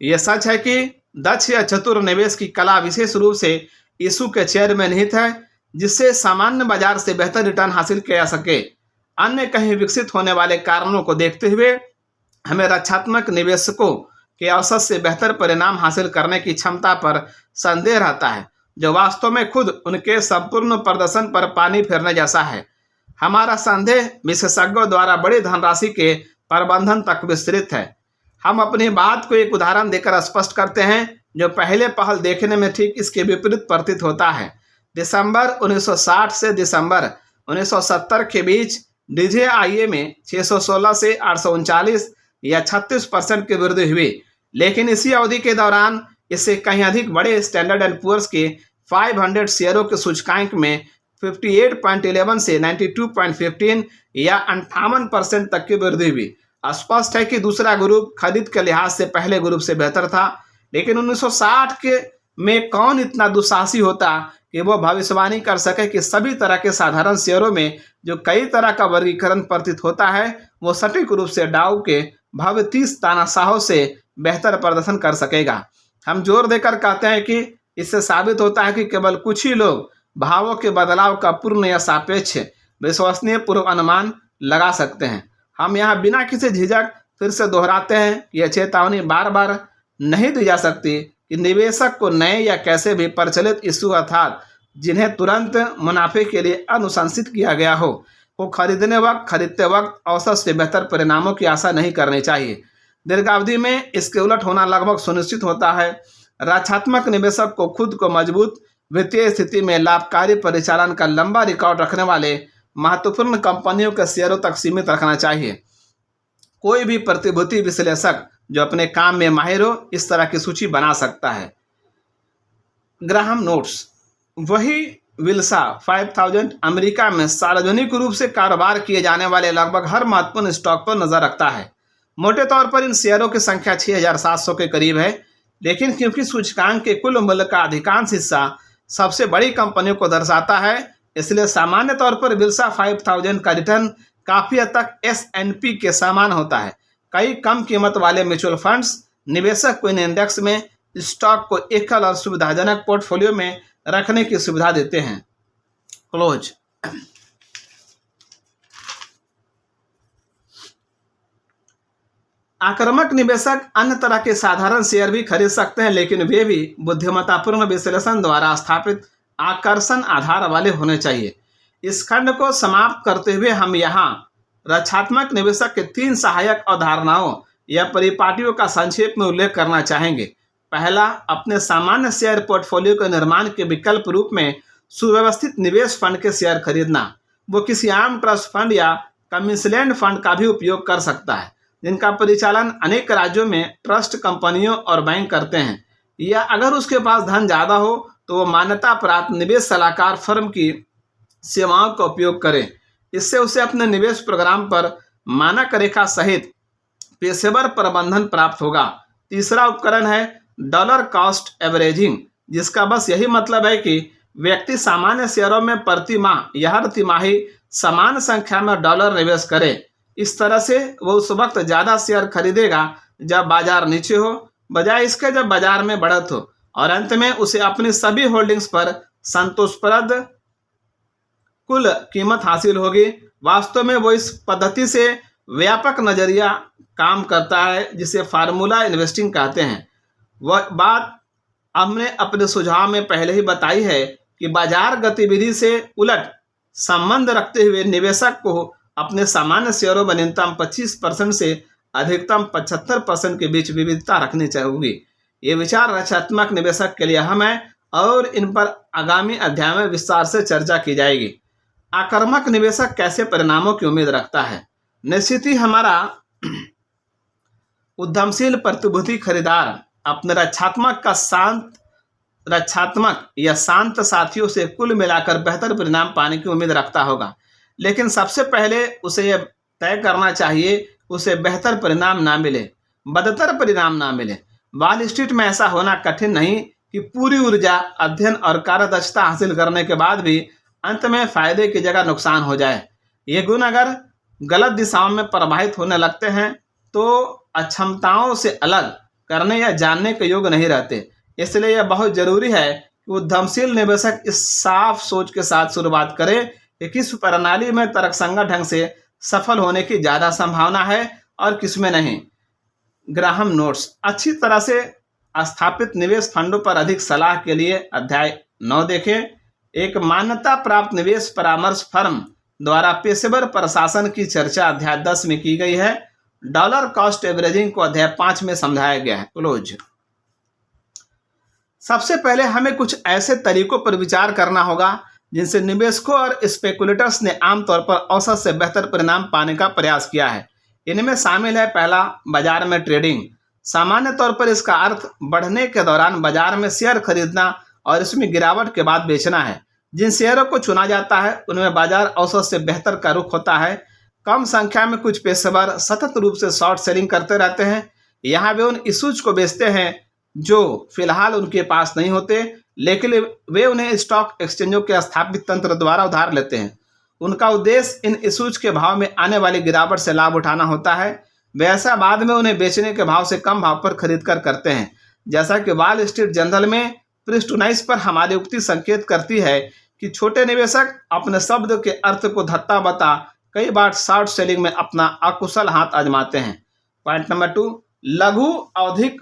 यह सच है कि दक्ष या चतुर निवेश की कला विशेष रूप से इशू के चेयर में निहित है, जिससे सामान्य बाजार से बेहतर रिटर्न हासिल किया जा सके। अन्य कहीं विकसित होने वाले कारणों को देखते हुए हमें रक्षात्मक निवेशकों के औसत से बेहतर परिणाम हासिल करने की क्षमता पर संदेह रहता है, जो वास्तव में खुद उनके संपूर्ण प्रदर्शन पर पानी फेरने जैसा है। हमारा संदेह विशेषज्ञों द्वारा बड़ी धनराशि के प्रबंधन तक विस्तृत है। हम अपनी बात को एक उदाहरण देकर स्पष्ट करते हैं जो पहले पहल देखने में ठीक इसके विपरीत प्रतीत होता है। दिसंबर 1960 से दिसंबर 1970 के बीच DJIA में 616 से 839 या 36% की वृद्धि हुई, लेकिन इसी अवधि के दौरान इससे कहीं अधिक बड़े स्टैंडर्ड एंड पुअर्स के 500 शेयरों के सूचकांक में 58.11 से 92.15 या 58% तक की वृद्धि हुई। स्पष्ट है कि दूसरा ग्रुप खरीद के लिहाज से पहले ग्रुप से बेहतर था, लेकिन 1960 के में कौन इतना दुस्साहसी होता कि वो भविष्यवाणी कर सके कि सभी तरह के साधारण शेयरों में जो कई तरह का वर्गीकरण प्रतीत होता है वो सटीक रूप से डाउ के भव्य 30 तानाशाहों से बेहतर प्रदर्शन कर सकेगा। हम जोर देकर कहते हैं कि इससे साबित होता है कि केवल कुछ ही लोग भावों के बदलाव का पूर्ण या सापेक्ष विश्वसनीय पूर्वानुमान लगा सकते हैं। हम यहाँ बिना किसी झिझक फिर से दोहराते हैं कि यह चेतावनी बार बार नहीं दी जा सकती कि निवेशक को नए या कैसे भी प्रचलित इशू अर्थात जिन्हें तुरंत मुनाफे के लिए अनुशंसित किया गया हो को खरीदते वक्त औसत से बेहतर परिणामों की आशा नहीं करनी चाहिए। दीर्घावधि में इसके उलट होना लगभग सुनिश्चित होता है। रक्षात्मक निवेशक को खुद को मजबूत वित्तीय स्थिति में लाभकारी परिचालन का लंबा रिकॉर्ड रखने वाले महत्वपूर्ण कंपनियों के शेयरों तक सीमित रखना चाहिए। कोई भी प्रतिभूति विश्लेषक जो अपने काम में माहिर हो इस तरह की सूची बना सकता है। Graham notes. वही विल्सा 5000 अमेरिका में सार्वजनिक रूप से कारोबार किए जाने वाले लगभग हर महत्वपूर्ण स्टॉक पर नजर रखता है। मोटे तौर पर इन शेयरों की संख्या 6700 के करीब है, लेकिन क्योंकि सूचकांक के कुल मूल्य का अधिकांश हिस्सा सबसे बड़ी कंपनियों को दर्शाता है, इसलिए सामान्य तौर पर विल्सा 5000 का रिटर्न काफी हद तक S&P के समान होता है। कई कम कीमत वाले म्यूचुअल फंड्स निवेशक को इन इंडेक्स में स्टॉक को एकल और सुविधाजनक पोर्टफोलियो में रखने की सुविधा देते हैं। क्लोज। आक्रामक निवेशक अन्य तरह के साधारण शेयर भी खरीद सकते हैं, लेकिन वे भी बुद्धिमत्तापूर्ण विश्लेषण द्वारा स्थापित आकर्षण आधार वाले होने चाहिए। इस खंड को समाप्त करते हुए हम यहाँ रक्षात्मक निवेशक के 3 सहायक अवधारणाओं या परिपाटियों का संक्षेप में उल्लेख करना चाहेंगे। पहला, अपने सामान्य शेयर पोर्टफोलियो के निर्माण के विकल्प रूप में सुव्यवस्थित निवेश फंड के शेयर खरीदना। वो किसी आम ट्रस्ट फंड या कमीशनड फंड का भी उपयोग कर सकता है, जिनका परिचालन अनेक राज्यों में ट्रस्ट कंपनियों और बैंक करते हैं। या अगर उसके पास धन ज़्यादा हो तो वो मान्यता प्राप्त निवेश सलाहकार फर्म की सेवाओं का उपयोग करे। इससे उसे अपने निवेश प्रोग्राम पर मानक रेखा सहित पेशेवर प्रबंधन प्राप्त होगा। तीसरा उपकरण है डॉलर कॉस्ट एवरेजिंग, जिसका बस यही मतलब है कि व्यक्ति सामान्य शेयरों में प्रति माह या हर तिमाही समान संख्या में डॉलर निवेश करे। इस तरह से वो उस वक्त ज़्यादा शेयर खरीदेगा जब बाजार नीचे हो, बजाय इसके जब बाजार में बढ़त हो, और अंत में उसे अपनी सभी होल्डिंग्स पर संतोषप्रद कुल कीमत हासिल होगी। वास्तव में वो इस पद्धति से व्यापक नजरिया काम करता है जिसे फार्मूला इन्वेस्टिंग कहते हैं। वह बात हमने अपने सुझाव में पहले ही बताई है कि बाजार गतिविधि से उलट संबंध रखते हुए निवेशक को अपने सामान्य शेयरों में न्यूनतम 25% से अधिकतम 75% के बीच विविधता रखनी चाहिए। ये विचार रक्षात्मक निवेशक के लिए अहम है और इन पर आगामी अध्याय में विस्तार से चर्चा की जाएगी। आक्रामक निवेशक कैसे परिणामों की उम्मीद रखता है? निश्चित ही हमारा उद्यमशील प्रतिभूति खरीदार अपने रक्षात्मक या शांत साथियों से कुल मिलाकर बेहतर परिणाम पाने की उम्मीद रखता होगा, लेकिन सबसे पहले उसे यह तय करना चाहिए उसे बेहतर परिणाम ना मिले, बदतर परिणाम ना मिले। वॉल स्ट्रीट में ऐसा होना कठिन नहीं कि पूरी ऊर्जा, अध्ययन और कार्यदक्षता हासिल करने के बाद भी अंत में फायदे की जगह नुकसान हो जाए। ये गुण अगर गलत दिशाओं में प्रवाहित होने लगते हैं तो अक्षमताओं से अलग करने या जानने के योग्य नहीं रहते। इसलिए यह बहुत जरूरी है कि उद्यमशील निवेशक इस साफ सोच के साथ शुरुआत करे कि किस प्रणाली में तर्कसंगत ढंग से सफल होने की ज़्यादा संभावना है और किसमें नहीं। Graham notes. अच्छी तरह से स्थापित निवेश फंडों पर अधिक सलाह के लिए अध्याय 9 देखें। एक मान्यता प्राप्त निवेश परामर्श फर्म द्वारा पेशेवर प्रशासन की चर्चा अध्याय 10 में की गई है। डॉलर कॉस्ट एवरेजिंग को अध्याय 5 में समझाया गया है। क्लोज। सबसे पहले हमें कुछ ऐसे तरीकों पर विचार करना होगा जिनसे निवेशकों और स्पेकुलेटर्स ने आमतौर पर औसत से बेहतर परिणाम पाने का प्रयास किया है। इनमें शामिल है पहला, बाजार में ट्रेडिंग। सामान्य तौर पर इसका अर्थ बढ़ने के दौरान बाजार में शेयर खरीदना और इसमें गिरावट के बाद बेचना है। जिन शेयरों को चुना जाता है उनमें बाजार औसत से बेहतर का रुख होता है। कम संख्या में कुछ पेशेवर सतत रूप से शॉर्ट सेलिंग करते रहते हैं। यहाँ वे उन इशूज को बेचते हैं जो फिलहाल उनके पास नहीं होते, लेकिन वे उन्हें स्टॉक एक्सचेंजों के स्थापित तंत्र द्वारा उधार लेते हैं। उनका उद्देश्य इन इशूज के भाव में आने वाली गिरावट से लाभ उठाना होता है। वे ऐसा बाद में उन्हें बेचने के भाव से कम भाव पर खरीद कर करते हैं। जैसा कि वॉल स्ट्रीट जर्नल में पृष्ठ 19 पर हमारी उक्ति संकेत करती है कि छोटे निवेशक अपने शब्द के अर्थ को धत्ता बता कई बार शॉर्ट सेलिंग में अपना अकुशल हाथ आजमाते हैं। पॉइंट नंबर 2, लघु अवधिक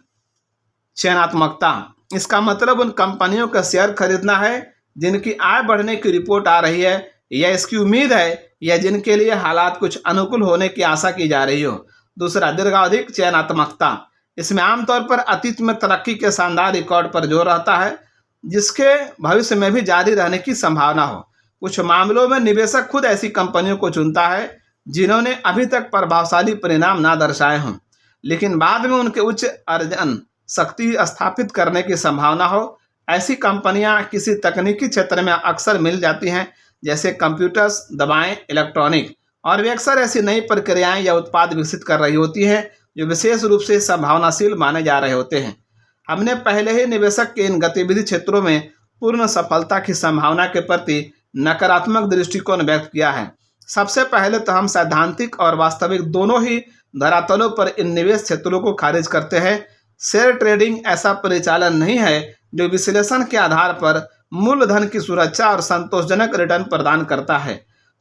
चयनात्मकता। इसका मतलब उन कंपनियों का शेयर खरीदना है जिनकी आय बढ़ने की रिपोर्ट आ रही है या इसकी उम्मीद है या जिनके लिए हालात कुछ अनुकूल होने की आशा की जा रही हो। दूसरा, दीर्घावधिक चयनात्मकता। इसमें आमतौर पर अतीत में तरक्की के शानदार रिकॉर्ड पर जोर रहता है जिसके भविष्य में भी जारी रहने की संभावना हो। कुछ मामलों में निवेशक खुद ऐसी कंपनियों को चुनता है जिन्होंने अभी तक प्रभावशाली परिणाम ना दर्शाए हों लेकिन बाद में उनके उच्च अर्जन शक्ति स्थापित करने की संभावना हो। ऐसी कंपनियां किसी तकनीकी क्षेत्र में अक्सर मिल जाती हैं जैसे कंप्यूटर्स, दवाएं, इलेक्ट्रॉनिक, और वे अक्सर ऐसी नई प्रक्रियाएं या उत्पाद विकसित कर रही होती हैं जो विशेष रूप से संभावनाशील माने जा रहे होते हैं। हमने पहले ही निवेशक के इन गतिविधि क्षेत्रों में पूर्ण सफलता की संभावना के प्रति नकारात्मक दृष्टिकोण व्यक्त किया है। सबसे पहले तो हम सैद्धांतिक और वास्तविक दोनों ही धरातलों पर इन निवेश क्षेत्रों को खारिज करते हैं। शेयर ट्रेडिंग ऐसा परिचालन नहीं है जो विश्लेषण के आधार पर मूलधन की सुरक्षा और संतोषजनक रिटर्न प्रदान करता है।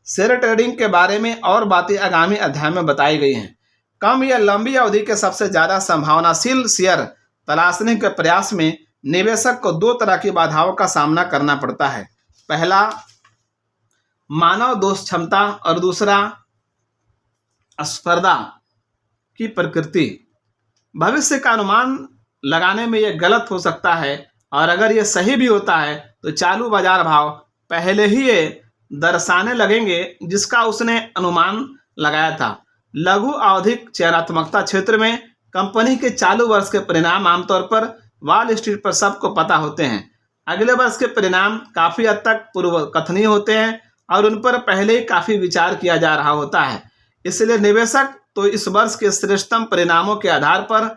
शेयर ट्रेडिंग के बारे में और बातें आगामी अध्याय में बताई गई हैं। कम या लंबी अवधि के सबसे ज्यादा संभावनाशील शेयर तलाशने के प्रयास में निवेशक को दो तरह की बाधाओं का सामना करना पड़ता है। पहला, मानव दोष क्षमता और दूसरा, स्पर्धा की प्रकृति। भविष्य का अनुमान लगाने में यह गलत हो सकता है और अगर यह सही भी होता है तो चालू बाजार भाव पहले ही ये दर्शाने लगेंगे जिसका उसने अनुमान लगाया था। लघु अवधिक चयनात्मकता क्षेत्र में कंपनी के चालू वर्ष के परिणाम आमतौर पर वॉल स्ट्रीट पर सबको पता होते हैं। अगले वर्ष के परिणाम काफ़ी हद तक पूर्व कथनीय होते हैं और उन पर पहले ही काफ़ी विचार किया जा रहा होता है। इसलिए निवेशक तो इस वर्ष के श्रेष्ठतम परिणामों के आधार पर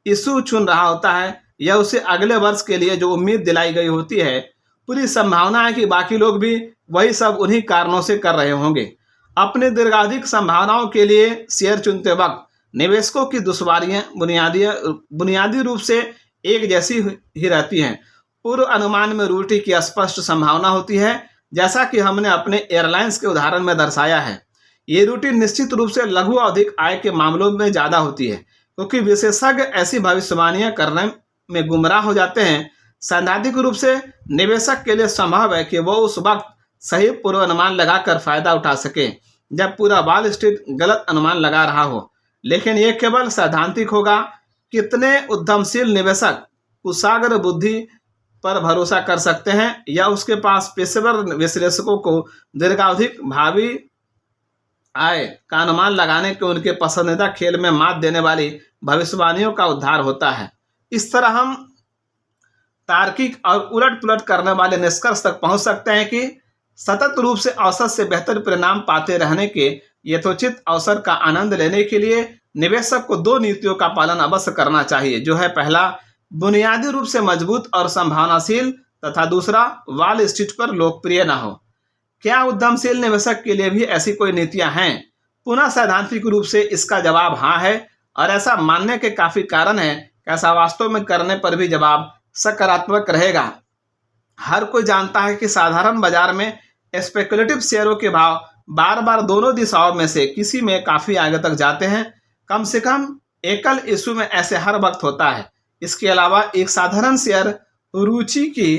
इशू चुन रहा होता है या उसे अगले वर्ष के लिए जो उम्मीद दिलाई गई होती है। पूरी संभावना है कि बाकी लोग भी वही सब उन्हीं कारणों से कर रहे होंगे। अपने दीर्घावधिक संभावनाओं के लिए शेयर चुनते वक्त निवेशकों की दुश्वारियां बुनियादी रूप से एक जैसी ही रहती हैं। पूर्व अनुमान में त्रुटि की स्पष्ट संभावना होती है, जैसा कि हमने अपने एयरलाइंस के उदाहरण में दर्शाया है। ये त्रुटि निश्चित रूप से लघु अवधिक आय के मामलों में ज़्यादा होती है क्योंकि विशेषज्ञ ऐसी भविष्यवाणियां करने में गुमराह हो जाते हैं। सैद्धांतिक रूप से निवेशक के लिए संभव है कि वो उस वक्त सही पूर्वानुमान लगाकर फायदा उठा सके जब पूरा वॉल स्ट्रीट गलत अनुमान लगा रहा हो, लेकिन यह केवल सैद्धांतिक होगा। कितने उद्यमशील निवेशक कुशाग्र बुद्धि पर भरोसा कर सकते हैं या उसके पास पेशेवर विश्लेषकों को दीर्घावधिक भावी आय का अनुमान लगाने के उनके पसंदीदा खेल में मात देने वाली भविष्यवाणियों का उद्धार होता है। इस तरह हम तार्किक और उलट पुलट करने वाले निष्कर्ष तक पहुंच सकते हैं कि सतत रूप से औसत से बेहतर परिणाम पाते रहने के यथोचित अवसर का आनंद लेने के लिए निवेशक को दो नीतियों का पालन अवश्य करना चाहिए, जो है पहला, बुनियादी रूप से मजबूत और संभावनाशील तथा दूसरा, वॉल स्ट्रीट पर लोकप्रिय न हो। क्या उद्यमशील निवेशक के लिए भी ऐसी कोई नीतियां हैं? पुनः सैद्धांतिक रूप से इसका जवाब हाँ है और ऐसा मानने के काफी कारण है कि ऐसा वास्तव में करने पर भी जवाब सकारात्मक रहेगा। हर कोई जानता है कि साधारण बाजार में स्पेकुलेटिव शेयरों के भाव बार बार दोनों दिशाओं में से किसी में काफी आगे तक जाते हैं। कम से कम एकल इशू में ऐसे हर वक्त होता है। इसके अलावा एक साधारण शेयर रुचि की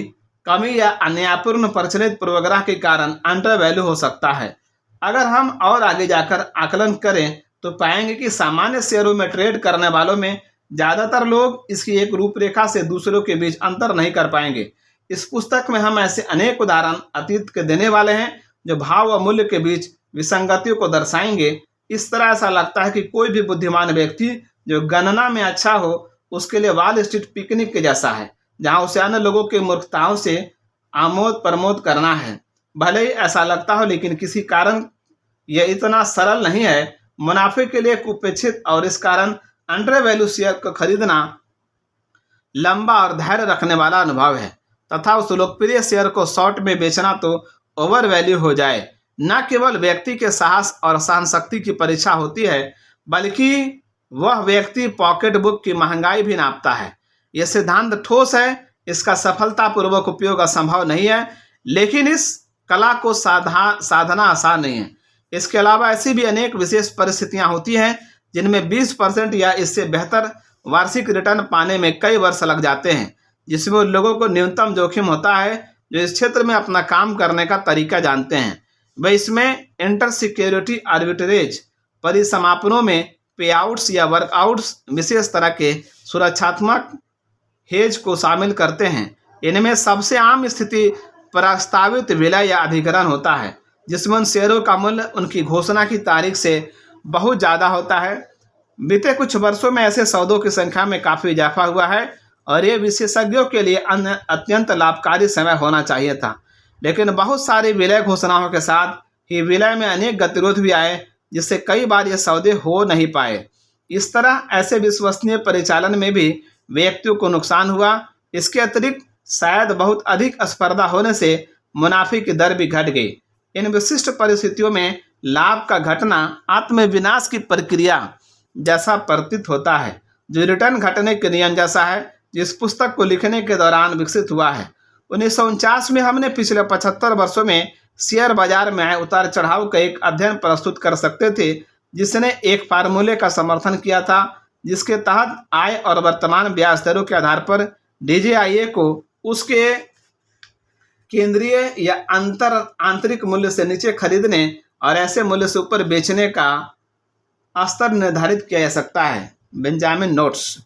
कमी या अन्यायपूर्ण प्रचलित पूर्वाग्रह के कारण अंडर वैल्यू हो सकता है। अगर हम और आगे जाकर आकलन करें तो पाएंगे कि सामान्य शेयरों में ट्रेड करने वालों में ज़्यादातर लोग इसकी एक रूपरेखा से दूसरों के बीच अंतर नहीं कर पाएंगे। इस पुस्तक में हम ऐसे अनेक उदाहरण अतीत के देने वाले हैं जो भाव व मूल्य के बीच विसंगतियों को दर्शाएंगे। इस तरह ऐसा लगता है कि कोई भी बुद्धिमान व्यक्ति जो गणना में अच्छा हो उसके लिए वॉल स्ट्रीट पिकनिक के जैसा है, जहां उसे अन्य लोगों के मूर्खताओं से आमोद प्रमोद करना है। भले ही ऐसा लगता हो, लेकिन किसी कारण यह इतना सरल नहीं है। मुनाफे के लिए कुपेक्षित और इस कारण अंडर वैल्यू शेयर को खरीदना लंबा और धैर्य रखने वाला अनुभव है तथा उस लोकप्रिय शेयर को शॉर्ट में बेचना तो ओवर वैल्यू हो जाए। न केवल व्यक्ति के साहस और सहनशक्ति की परीक्षा होती है, बल्कि वह व्यक्ति पॉकेट बुक की महंगाई भी नापता है। यह सिद्धांत ठोस है, इसका सफलतापूर्वक उपयोग असंभव नहीं है, लेकिन इस कला को साधना आसान नहीं है। इसके अलावा ऐसी भी अनेक विशेष परिस्थितियां होती हैं जिनमें 20% या इससे बेहतर वार्षिक रिटर्न पाने में कई वर्ष लग जाते हैं, जिसमें उन लोगों को न्यूनतम जोखिम होता है जो इस क्षेत्र में अपना काम करने का तरीका जानते हैं। वे इसमें इंटर सिक्योरिटी आर्बिट्रेज परिसमापनों में पेआउट्स या वर्कआउट्स विशेष तरह के सुरक्षात्मक हेज को शामिल करते हैं। इनमें सबसे आम स्थिति प्रस्तावित विलय या अधिग्रहण होता है, जिसमें उन शेयरों का मूल्य उनकी घोषणा की तारीख से बहुत ज़्यादा होता है। बीते कुछ वर्षों में ऐसे सौदों की संख्या में काफ़ी इजाफा हुआ है और ये विशेषज्ञों के लिए अत्यंत लाभकारी समय होना चाहिए था, लेकिन बहुत सारी विलय घोषणाओं के साथ ही विलय में अनेक गतिरोध भी आए, जिससे कई बार ये सौदे हो नहीं पाए। इस तरह ऐसे विश्वसनीय परिचालन में भी व्यक्तियों को नुकसान हुआ। इसके अतिरिक्त शायद बहुत अधिक स्पर्धा होने से मुनाफे की दर भी घट गई। इन विशिष्ट परिस्थितियों में लाभ का घटना आत्मविनाश की प्रक्रिया जैसा प्रतीत होता है, जो रिटर्न घटने के नियम जैसा है, जिस पुस्तक को लिखने के दौरान विकसित हुआ है। 1949 में हमने पिछले 75 वर्षों में शेयर बाजार में आए उतार चढ़ाव का एक अध्ययन प्रस्तुत कर सकते थे, जिसने एक फार्मूले का समर्थन किया था, जिसके तहत आय और वर्तमान ब्याज दरों के आधार पर डीजेआईए को उसके केंद्रीय या आंतरिक मूल्य से नीचे खरीदने और ऐसे मूल्य से ऊपर बेचने का स्तर निर्धारित किया जा सकता है। Benjamin notes.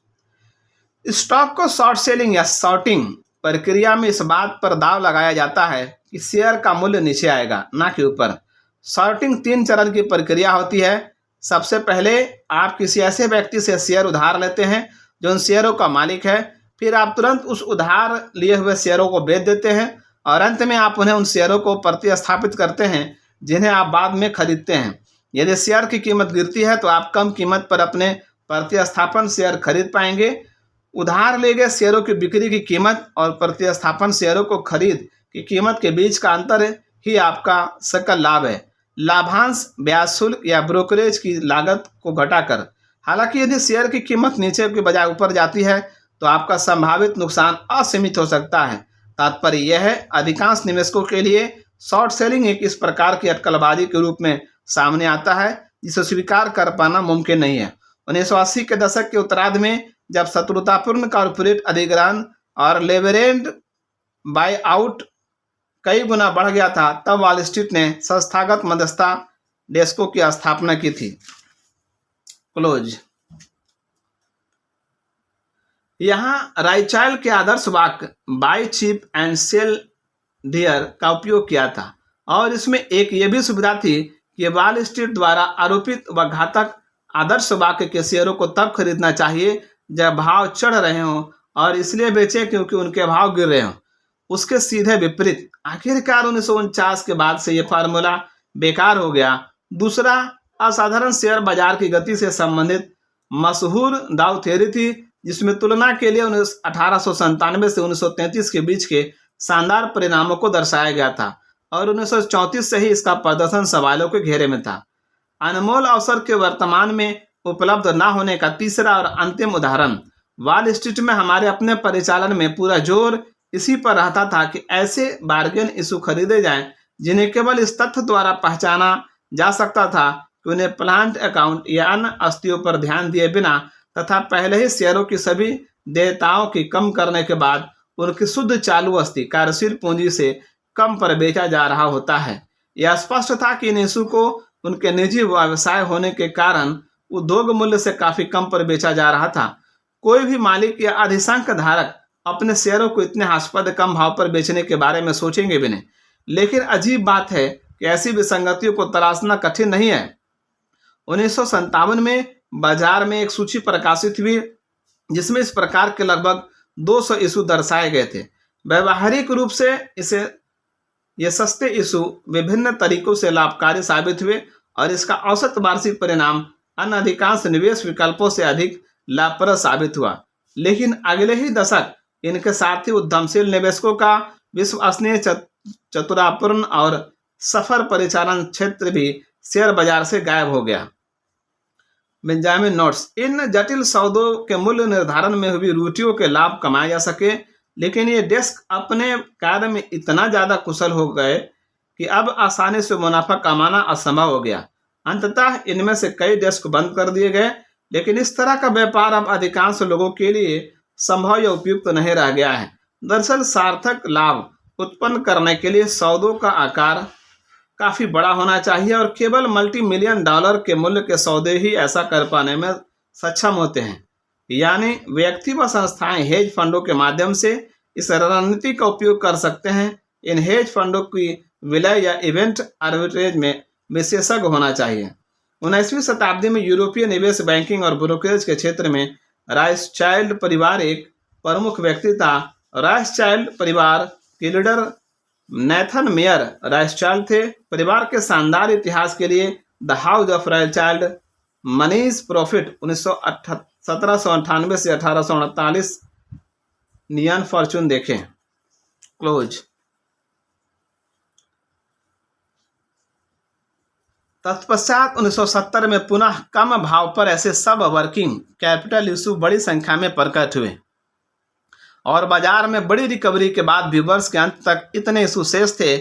स्टॉक को शॉर्ट सेलिंग या शॉर्टिंग प्रक्रिया में इस बात पर दाव लगाया जाता है कि शेयर का मूल्य नीचे आएगा, ना कि ऊपर। शॉर्टिंग 3 चरण की प्रक्रिया होती है। सबसे पहले आप किसी ऐसे व्यक्ति से शेयर उधार लेते हैं जो उन शेयरों का मालिक है, फिर आप तुरंत उस उधार लिए हुए शेयरों को बेच देते हैं और अंत में आप उन्हें उन शेयरों को प्रतिस्थापित करते हैं जिन्हें आप बाद में खरीदते हैं। यदि शेयर की कीमत गिरती है तो आप कम कीमत पर अपने प्रतिस्थापन शेयर खरीद पाएंगे। उधार लिए गए शेयरों की बिक्री की कीमत और प्रतिस्थापन शेयरों को खरीद की कीमत के बीच का अंतर ही आपका सकल लाभ है। लाभांश ब्याज शुल्क या ब्रोकरेज की लागत को घटाकर। हालांकि यदि शेयर की कीमत नीचे के बजाय ऊपर जाती है तो आपका संभावित नुकसान असीमित हो सकता है। तात्पर्य यह है, अधिकांश निवेशकों के लिए शॉर्ट सेलिंग एक इस प्रकार की अटकलबाजी के रूप में सामने आता है जिसे स्वीकार कर पाना मुमकिन नहीं है। 1980 के दशक के उत्तरार्ध में जब शत्रुतापूर्ण कॉर्पोरेट अधिग्रहण और लेवरेज बाय आउट कई गुना बढ़ गया था, तब वॉल स्ट्रीट ने संस्थागत मध्यस्थता डेस्कों की स्थापना की थी। क्लोज। यहाँ राइचाइल्ड के आदर्श वाक्य buy cheap and sell dear का उपयोग किया था और इसमें एक ये भी सुविधा थी कि वॉल स्ट्रीट द्वारा आरोपित व घातक आदर्श वाक्य के शेयरों को तब खरीदना चाहिए जब भाव चढ़ रहे हों और इसलिए बेचें क्योंकि उनके भाव गिर रहे हों। उसके सीधे विपरीत आखिरकार 1949 के बाद से यह फार्मूला बेकार हो गया। दूसरा असाधारण शेयर बाजार की गति से संबंधित मशहूर डाउ थ्योरी थी, जिसमें तुलना के लिए 1897 से 1933 के बीच के शानदार परिणामों को दर्शाया गया था और 1934 से ही इसका प्रदर्शन सवालों के घेरे में था। अनमोल अवसर के वर्तमान में उपलब्ध न होने का तीसरा और अंतिम उदाहरण, वॉल स्ट्रीट में हमारे अपने परिचालन में पूरा जोर इसी पर रहता था कि ऐसे बार्गेन इशू खरीदे जाएं जिन्हें केवल इस तथ्य द्वारा पहचाना जा सकता था कि उन्हें प्लांट अकाउंट या अन्य अस्थियों पर ध्यान दिए बिना तथा पहले ही शेयरों की सभी देयताओं की कम करने के बाद उनकी शुद्ध चालू अस्थि कार्यशील पूंजी से कम पर बेचा जा रहा होता है। यह स्पष्ट था कि इन इशू को उनके निजी व्यवसाय होने के कारण उद्योग मूल्य से काफी कम पर बेचा जा रहा था। कोई भी मालिक या अधिशंक धारक अपने शेयरों को इतने हास्यास्पद कम भाव पर बेचने के बारे में सोचेंगे भी नहीं। लेकिन अजीब बात है कि ऐसी विसंगतियों को तलाशना कठिन नहीं है। 1957 में बाजार में एक सूची प्रकाशित हुई जिसमें इस प्रकार के लगभग 200 इशू दर्शाए गए थे। व्यवहारिक रूप से ये सस्ते इशू विभिन्न तरीकों से लाभकारी साबित हुए और इसका औसत वार्षिक परिणाम अन्य अधिकांश निवेश विकल्पों से अधिक लाभप्रद साबित हुआ। लेकिन अगले ही दशक इनके साथ ही उद्यमशील निवेशकों का विश्वसनीय चतुरापूर्ण और सफल परिचालन क्षेत्र भी शेयर बाजार से गायब हो गया। बेंजामिन नोट्स, इन जटिल सौदों के मूल्य निर्धारण में हुई त्रुटियों के लाभ कमाए जा सके, लेकिन ये डेस्क अपने कार्य में इतना ज्यादा कुशल हो गए कि अब आसानी से मुनाफा कमाना असंभव हो गया। अंततः इनमें से कई डेस्क बंद कर दिए गए, लेकिन इस तरह का व्यापार अब अधिकांश लोगों के लिए संभव या उपयुक्त नहीं रह गया है। दरअसल सार्थक लाभ उत्पन्न करने के लिए सौदों का आकार काफी बड़ा होना चाहिए और केवल मल्टी मिलियन डॉलर के मूल्य के सौदे ही ऐसा कर पाने में सक्षम होते हैं। यानी व्यक्ति व संस्थाएं हेज फंडों के माध्यम से इस रणनीति का उपयोग कर सकते हैं। इन हेज फंडों की विलय या इवेंट आर्बिट्रेज में विशेषज्ञ होना चाहिए। 19वीं शताब्दी में यूरोपीय निवेश बैंकिंग और ब्रोकरेज के क्षेत्र में राइसचाइल्ड परिवार एक प्रमुख व्यक्ति था। राइसचाइल्ड परिवार के लीडर नेथन मेयर राइसचाइल्ड थे। परिवार के शानदार इतिहास के लिए द हाउस ऑफ राइसचाइल्ड मनीज प्रॉफिट 1798 से 1848 नियन फॉर्चून देखें। क्लोज। तत्पश्चात 1970 में पुनः कम भाव पर ऐसे सब वर्किंग कैपिटल इशू बड़ी संख्या में प्रकट हुए और बाजार में बड़ी रिकवरी के बाद भी वर्ष के अंत तक इतने इशू शेष थे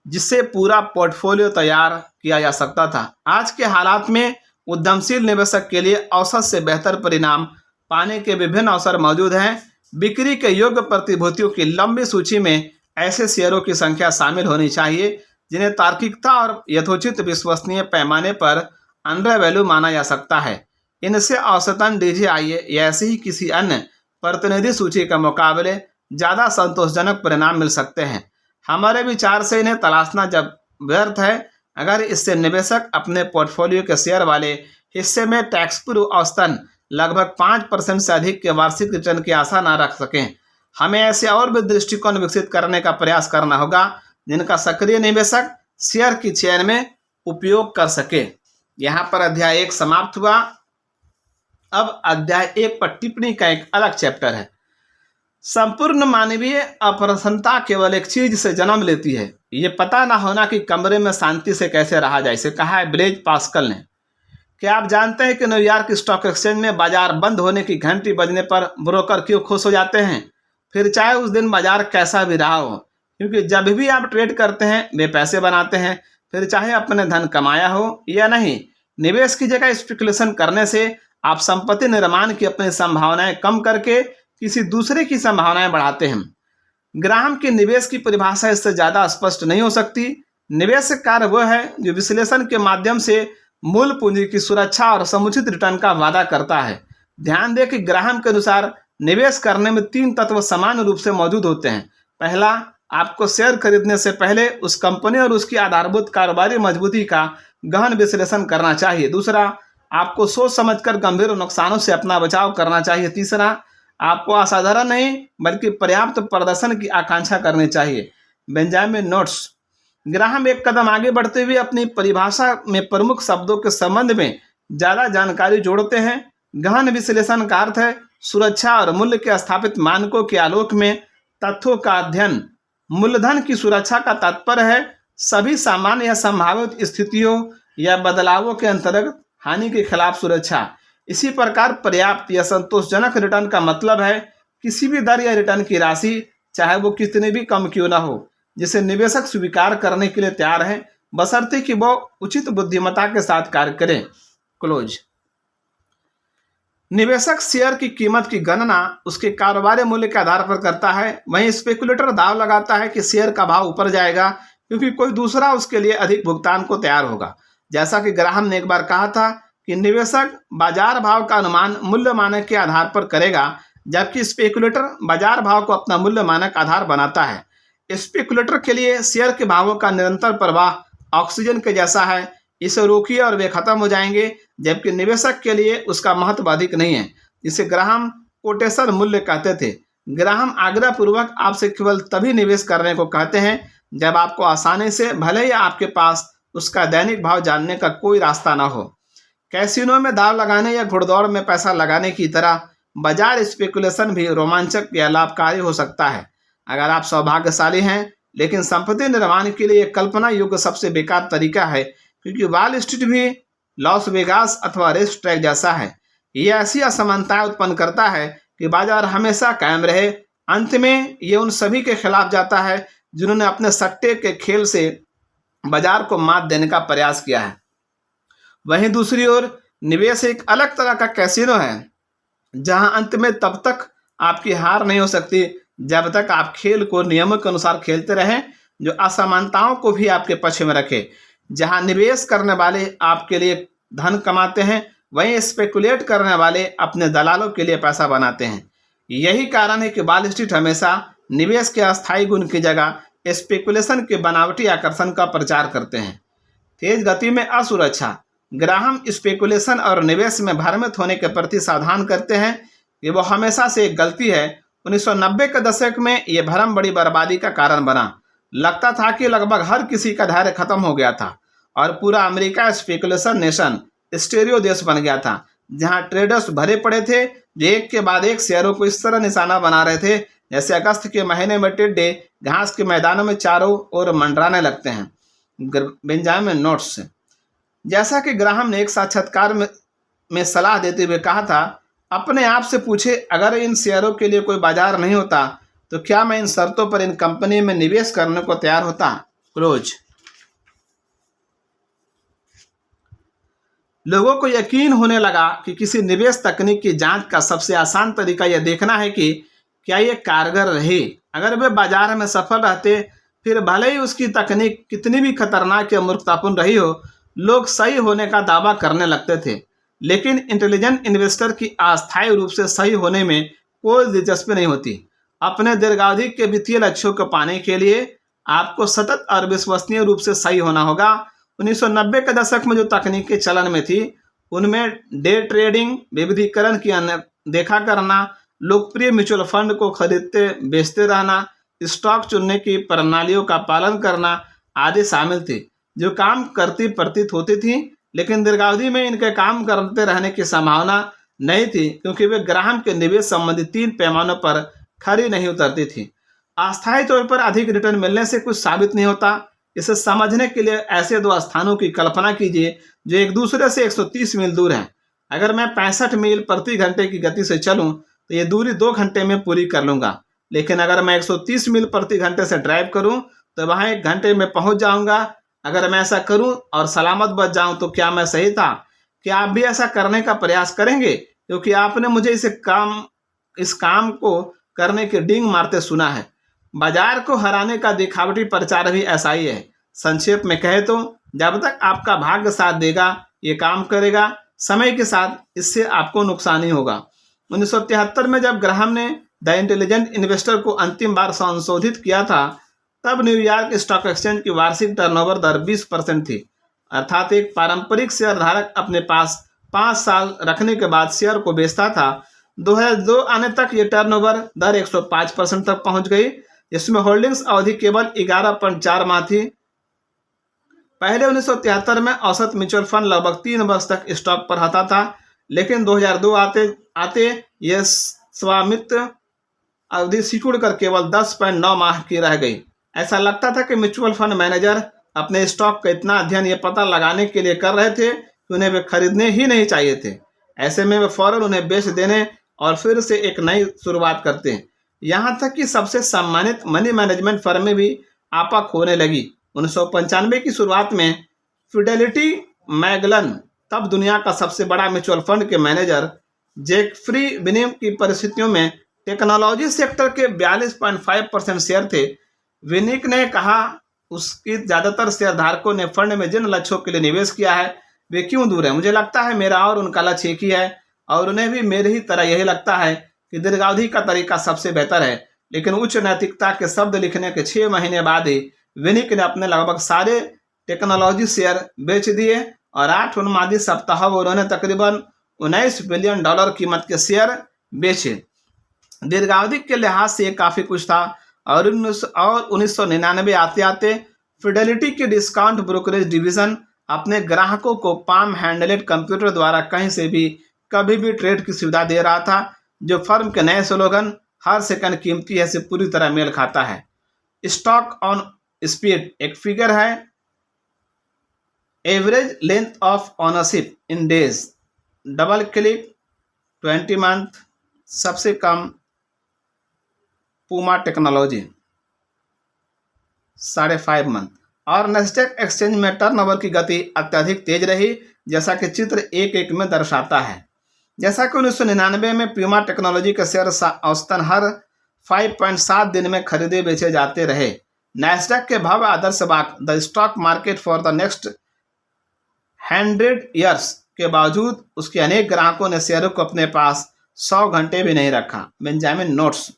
जिससे पूरा पोर्टफोलियो तैयार किया जा सकता था। आज के हालात में उद्यमशील निवेशक के लिए औसत से बेहतर परिणाम पाने के विभिन्न अवसर मौजूद हैं। बिक्री के योग्य प्रतिभूतियों की लंबी सूची में ऐसे शेयरों की संख्या शामिल होनी चाहिए जिन्हें तार्किकता और यथोचित विश्वसनीय पैमाने पर अंडर वैल्यू माना जा सकता है। इनसे औसतन DJIA या ऐसी ही किसी अन्य प्रतिनिधि सूची के मुकाबले ज़्यादा संतोषजनक परिणाम मिल सकते हैं। हमारे विचार से इन्हें तलाशना जब व्यर्थ है अगर इससे निवेशक अपने पोर्टफोलियो के शेयर वाले हिस्से में टैक्स पूर्व औसतन लगभग 5% से अधिक के वार्षिक रिटर्न की आशा न रख सकें। हमें ऐसे और भी दृष्टिकोण विकसित करने का प्रयास करना होगा जिनका सक्रिय निवेशक शेयर की चयन में उपयोग कर सके। यहाँ पर अध्याय 1 समाप्त हुआ। अब अध्याय 1 पर टिप्पणी का एक अलग चैप्टर है। संपूर्ण मानवीय अप्रसन्नता केवल एक चीज से जन्म लेती है, ये पता ना होना कि कमरे में शांति से कैसे रहा जाए। इसे कहा है ब्लेज पास्कल ने। क्या आप जानते हैं कि न्यूयॉर्क स्टॉक एक्सचेंज में बाजार बंद होने की घंटी बजने पर ब्रोकर क्यों खुश हो जाते हैं, फिर चाहे उस दिन बाजार कैसा भी रहा हो? क्योंकि जब भी आप ट्रेड करते हैं वे पैसे बनाते हैं, फिर चाहे अपने धन कमाया हो या नहीं। निवेश की जगह स्पेकुलेशन करने से आप संपत्ति निर्माण की अपनी संभावनाएं कम करके किसी दूसरे की संभावनाएं बढ़ाते हैं। ग्राहम की निवेश की परिभाषा इससे ज्यादा स्पष्ट नहीं हो सकती। निवेश कार्य वह है जो विश्लेषण के माध्यम से मूल पूंजी की सुरक्षा और समुचित रिटर्न का वादा करता है। ध्यान दें कि ग्राहम के अनुसार निवेश करने में 3 तत्व समान रूप से मौजूद होते हैं। पहला, आपको शेयर खरीदने से पहले उस कंपनी और उसकी आधारभूत कारोबारी मजबूती का गहन विश्लेषण करना चाहिए। दूसरा, आपको सोच समझकर गंभीर नुकसानों से अपना बचाव करना चाहिए। तीसरा, आपको असाधारण नहीं बल्कि पर्याप्त प्रदर्शन की आकांक्षा करनी चाहिए। Benjamin notes. ग्राहम एक कदम आगे बढ़ते हुए अपनी परिभाषा में प्रमुख शब्दों के संबंध में ज्यादा जानकारी जोड़ते हैं। गहन विश्लेषण का अर्थ है सुरक्षा और मूल्य के स्थापित मानकों के आलोक में तथ्यों का अध्ययन। मूलधन की सुरक्षा का तात्पर्य है सभी सामान्य या संभावित स्थितियों या बदलावों के अंतर्गत हानि के खिलाफ सुरक्षा। इसी प्रकार पर्याप्त या संतोषजनक रिटर्न का मतलब है किसी भी दर या रिटर्न की राशि, चाहे वो कितनी भी कम क्यों ना हो, जिसे निवेशक स्वीकार करने के लिए तैयार है, बशर्ते कि वो उचित बुद्धिमत्ता के साथ कार्य करें। क्लोज। निवेशक शेयर की कीमत की गणना उसके कारोबारी मूल्य के आधार पर करता है, वहीं स्पेकुलेटर दाव लगाता है कि शेयर का भाव ऊपर जाएगा क्योंकि कोई दूसरा उसके लिए अधिक भुगतान को तैयार होगा। जैसा कि ग्राहम ने एक बार कहा था कि निवेशक बाजार भाव का अनुमान मूल्य मानक के आधार पर करेगा, जबकि स्पेकुलेटर बाजार भाव को अपना मूल्य मानक आधार बनाता है। स्पेकुलेटर के लिए शेयर के भावों का निरंतर प्रवाह ऑक्सीजन के जैसा है, इसे रोकिए और वे खत्म हो जाएंगे, जबकि निवेशक के लिए उसका महत्व अधिक नहीं है, जिसे ग्राहम कोटेशन मूल्य कहते थे। ग्राहम आग्रह पूर्वक आपसे केवल तभी निवेश करने को कहते हैं जब आपको आसानी से, भले ही आपके पास उसका दैनिक भाव जानने का कोई रास्ता न हो। कैसीनो में दाव लगाने या घुड़दौड़ में पैसा लगाने की तरह बाजार स्पेकुलेशन भी रोमांचक या लाभकारी हो सकता है अगर आप सौभाग्यशाली हैं, लेकिन संपत्ति निर्माण के लिए कल्पना योग्य सबसे बेकार तरीका है, क्योंकि वॉल स्ट्रीट भी लॉस वेगास अथवा रेस ट्रैक जैसा है। ये ऐसी असमानताएं उत्पन्न करता है कि बाजार हमेशा कायम रहे। अंत में ये उन सभी के खिलाफ जाता है जिन्होंने अपने सट्टे के खेल से बाजार को मात देने का प्रयास किया है। वहीं दूसरी ओर निवेश एक अलग तरह का कैसीनो है, जहां अंत में तब तक आपकी हार नहीं हो सकती जब तक आप खेल को नियमों के अनुसार खेलते रहें, जो असमानताओं को भी आपके पक्ष में रखे। जहां निवेश करने वाले आपके लिए धन कमाते हैं, वहीं स्पेकुलेट करने वाले अपने दलालों के लिए पैसा बनाते हैं। यही कारण है कि वॉल स्ट्रीट हमेशा निवेश के अस्थायी गुण की जगह स्पेकुलेशन के बनावटी आकर्षण का प्रचार करते हैं। तेज गति में असुरक्षा। ग्राहम स्पेकुलेशन और निवेश में भ्रमित होने के प्रति सावधान करते हैं कि वो हमेशा से एक गलती है। 1990 के दशक में ये भ्रम बड़ी बर्बादी का कारण बना। लगता था कि लगभग हर किसी का धैर्य खत्म हो गया था और पूरा अमेरिका स्पेकुलेशन नेशन स्टेरियो देश बन गया था, जहां ट्रेडर्स भरे पड़े थे जो एक के बाद एक शेयरों को इस तरह निशाना बना रहे थे जैसे अगस्त के महीने में टिड्डे घास के मैदानों में चारों ओर मंडराने लगते हैं। Benjamin notes. जैसा कि ग्राहम ने एक साक्षात्कार में सलाह देते हुए कहा था, अपने आप से पूछे, अगर इन शेयरों के लिए कोई बाजार नहीं होता तो क्या मैं इन शर्तों पर इन कंपनी में निवेश करने को तैयार होता। क्लोज। लोगों को यकीन होने लगा कि किसी निवेश तकनीक की जांच का सबसे आसान तरीका यह देखना है कि क्या ये कारगर रही। अगर वे बाजार में सफल रहते, फिर भले ही उसकी तकनीक कितनी भी खतरनाक या मूर्खतापूर्ण रही हो, लोग सही होने का दावा करने लगते थे। लेकिन इंटेलिजेंट इन्वेस्टर की अस्थायी रूप से सही होने में कोई दिलचस्पी नहीं होती। अपने दीर्घावधि के वित्तीय लक्ष्यों को पाने के लिए आपको सतत और विश्वसनीय रूप से सही होना होगा। 1990 के दशक में जो तकनीकें चलन में थी, उनमें डे ट्रेडिंग, विविधीकरण की देखा करना, लोकप्रिय म्यूचुअल फंड को खरीदते बेचते रहना, स्टॉक चुनने की प्रणालियों का पालन करना आदि शामिल थे, जो काम करती प्रतीत होती थी, लेकिन दीर्घावधि में इनके काम करते रहने की संभावना नहीं थी, क्योंकि वे ग्राहम के निवेश संबंधी 3 पैमानों पर खरी नहीं उतरती थी। अस्थायी तौर पर अधिक रिटर्न मिलने से कुछ साबित नहीं होता। इसे समझने के लिए ऐसे 2 स्थानों की कल्पना कीजिए जो एक दूसरे से 130 मील दूर हैं। अगर मैं 65 मील प्रति घंटे की गति से चलूं तो ये दूरी 2 घंटे में पूरी कर लूंगा, लेकिन अगर मैं 130 मील प्रति घंटे से ड्राइव करूं तो वहां 1 घंटे में पहुंच जाऊंगा। अगर मैं ऐसा करूं और सलामत बच जाऊं तो क्या मैं सही था? क्या आप भी ऐसा करने का प्रयास करेंगे? क्योंकि आपने मुझे इस काम को करने के डींग मारते सुना है। बाजार को हराने का दिखावटी प्रचार भी ऐसा ही है। संक्षेप में कहे तो जब तक आपका भाग्य साथ देगा, ये काम करेगा। समय के साथ इससे आपको नुकसान ही होगा। 1973 में जब ग्राहम ने द इंटेलिजेंट इन्वेस्टर को अंतिम बार संशोधित किया था, तब न्यूयॉर्क स्टॉक एक्सचेंज की वार्षिक टर्नओवर दर 20% थी। अर्थात एक पारंपरिक शेयर धारक अपने पास 5 साल रखने के बाद शेयर को बेचता था। 2002 आने तक ये टर्नओवर दर 105% तक पहुंच गई, जिसमें होल्डिंग्स अवधि केवल 11.4 माह थी। पहले 1973 में औसत म्यूचुअल फंड लगभग 3 वर्ष तक स्टॉक पर रहता था, लेकिन 2002 आते यह स्वामित्व अवधि सिकुड़ कर केवल 10.9 माह की रह गई। ऐसा लगता था कि म्यूचुअल फंड मैनेजर अपने स्टॉक का इतना अध्ययन ये पता लगाने के लिए कर रहे थे कि उन्हें वे खरीदने ही नहीं चाहिए थे। ऐसे में वे फौरन उन्हें बेच देने और फिर से एक नई शुरुआत करते हैं। यहाँ तक कि सबसे सम्मानित मनी मैनेजमेंट फर्में भी आपा खोने लगी। 1995 की शुरुआत में फिडेलिटी मैगलन, तब दुनिया का सबसे बड़ा म्यूचुअल फंड के मैनेजर, जेफ्री विनिम की परिस्थितियों में टेक्नोलॉजी सेक्टर के 42.5% शेयर थे। विनिक ने कहा उसकी ज़्यादातर शेयरधारकों ने फंड में जिन लक्ष्यों के लिए निवेश किया है वे क्यों दूर हैं। मुझे लगता है मेरा और उनका लक्ष्य एक ही है और उन्हें भी मेरी ही तरह यही लगता है कि दीर्घावधि का तरीका सबसे बेहतर है। लेकिन उच्च नैतिकता के शब्द लिखने के 6 महीने बाद ही विनिक ने अपने लगभग सारे टेक्नोलॉजी शेयर बेच दिए और 8 उन्मादी सप्ताहों में उन्होंने तकरीबन $19 बिलियन कीमत के शेयर बेचे। दीर्घावधि के लिहाज से ये काफ़ी कुछ था और 1999 आते आते फिडेलिटी के डिस्काउंट ब्रोकरेज डिवीज़न अपने ग्राहकों को पाम हैंडलेड कंप्यूटर द्वारा कहीं से भी कभी भी ट्रेड की सुविधा दे रहा था, जो फर्म के नए स्लोगन हर सेकंड कीमती है से पूरी तरह मेल खाता है। स्टॉक ऑन स्पीड एक फिगर है, average length of ownership in days, double click 20 month, सबसे कम पूमा टेक्नोलॉजी 5.5 मंथ। और नेस्डेक एक्सचेंज में टर्नओवर की गति अत्यधिक तेज रही, जैसा कि चित्र 1.1 में दर्शाता है। जैसा कि 1999 में प्यूमा टेक्नोलॉजी के शेयर औसतन हर 5.7 दिन में खरीदे बेचे जाते रहे। नेस्डेक के भव्य आदर्श वाक्य the stock market for the next 100 years के बावजूद उसके अनेक ग्राहकों ने शेयरों को अपने पास 100 घंटे भी नहीं रखा। बेंजामिन नोट्स,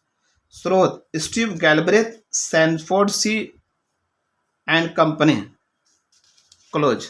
स्रोत Steve Galbraith, Sanford C and company, close.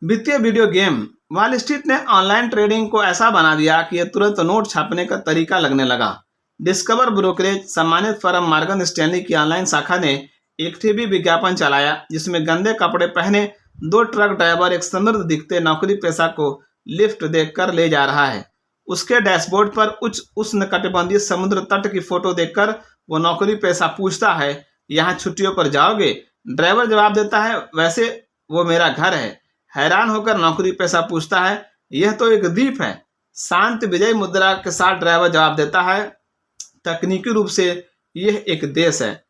वित्तीय वीडियो गेम, वॉल स्ट्रीट ने ऑनलाइन ट्रेडिंग को ऐसा बना दिया कि यह तुरंत नोट छापने का तरीका लगने लगा। डिस्कवर ब्रोकरेज सम्मानित फर्म मॉर्गन स्टैनली की ऑनलाइन शाखा ने एक टीवी विज्ञापन चलाया जिसमें गंदे कपड़े पहने 2 ट्रक ड्राइवर एक समृद्ध दिखते नौकरी पेशा को लिफ्ट देकर ले जा रहा है। उसके डैशबोर्ड पर उच्च उष्णकटिबंधीय समुद्र तट की फोटो देखकर वो नौकरी पेशा पूछता है, यहाँ छुट्टियों पर जाओगे? ड्राइवर जवाब देता है, वैसे वो मेरा घर है। हैरान होकर नौकरी पेशा पूछता है, यह तो एक द्वीप है। शांत विजय मुद्रा के साथ ड्राइवर जवाब देता है, तकनीकी रूप से यह एक देश है।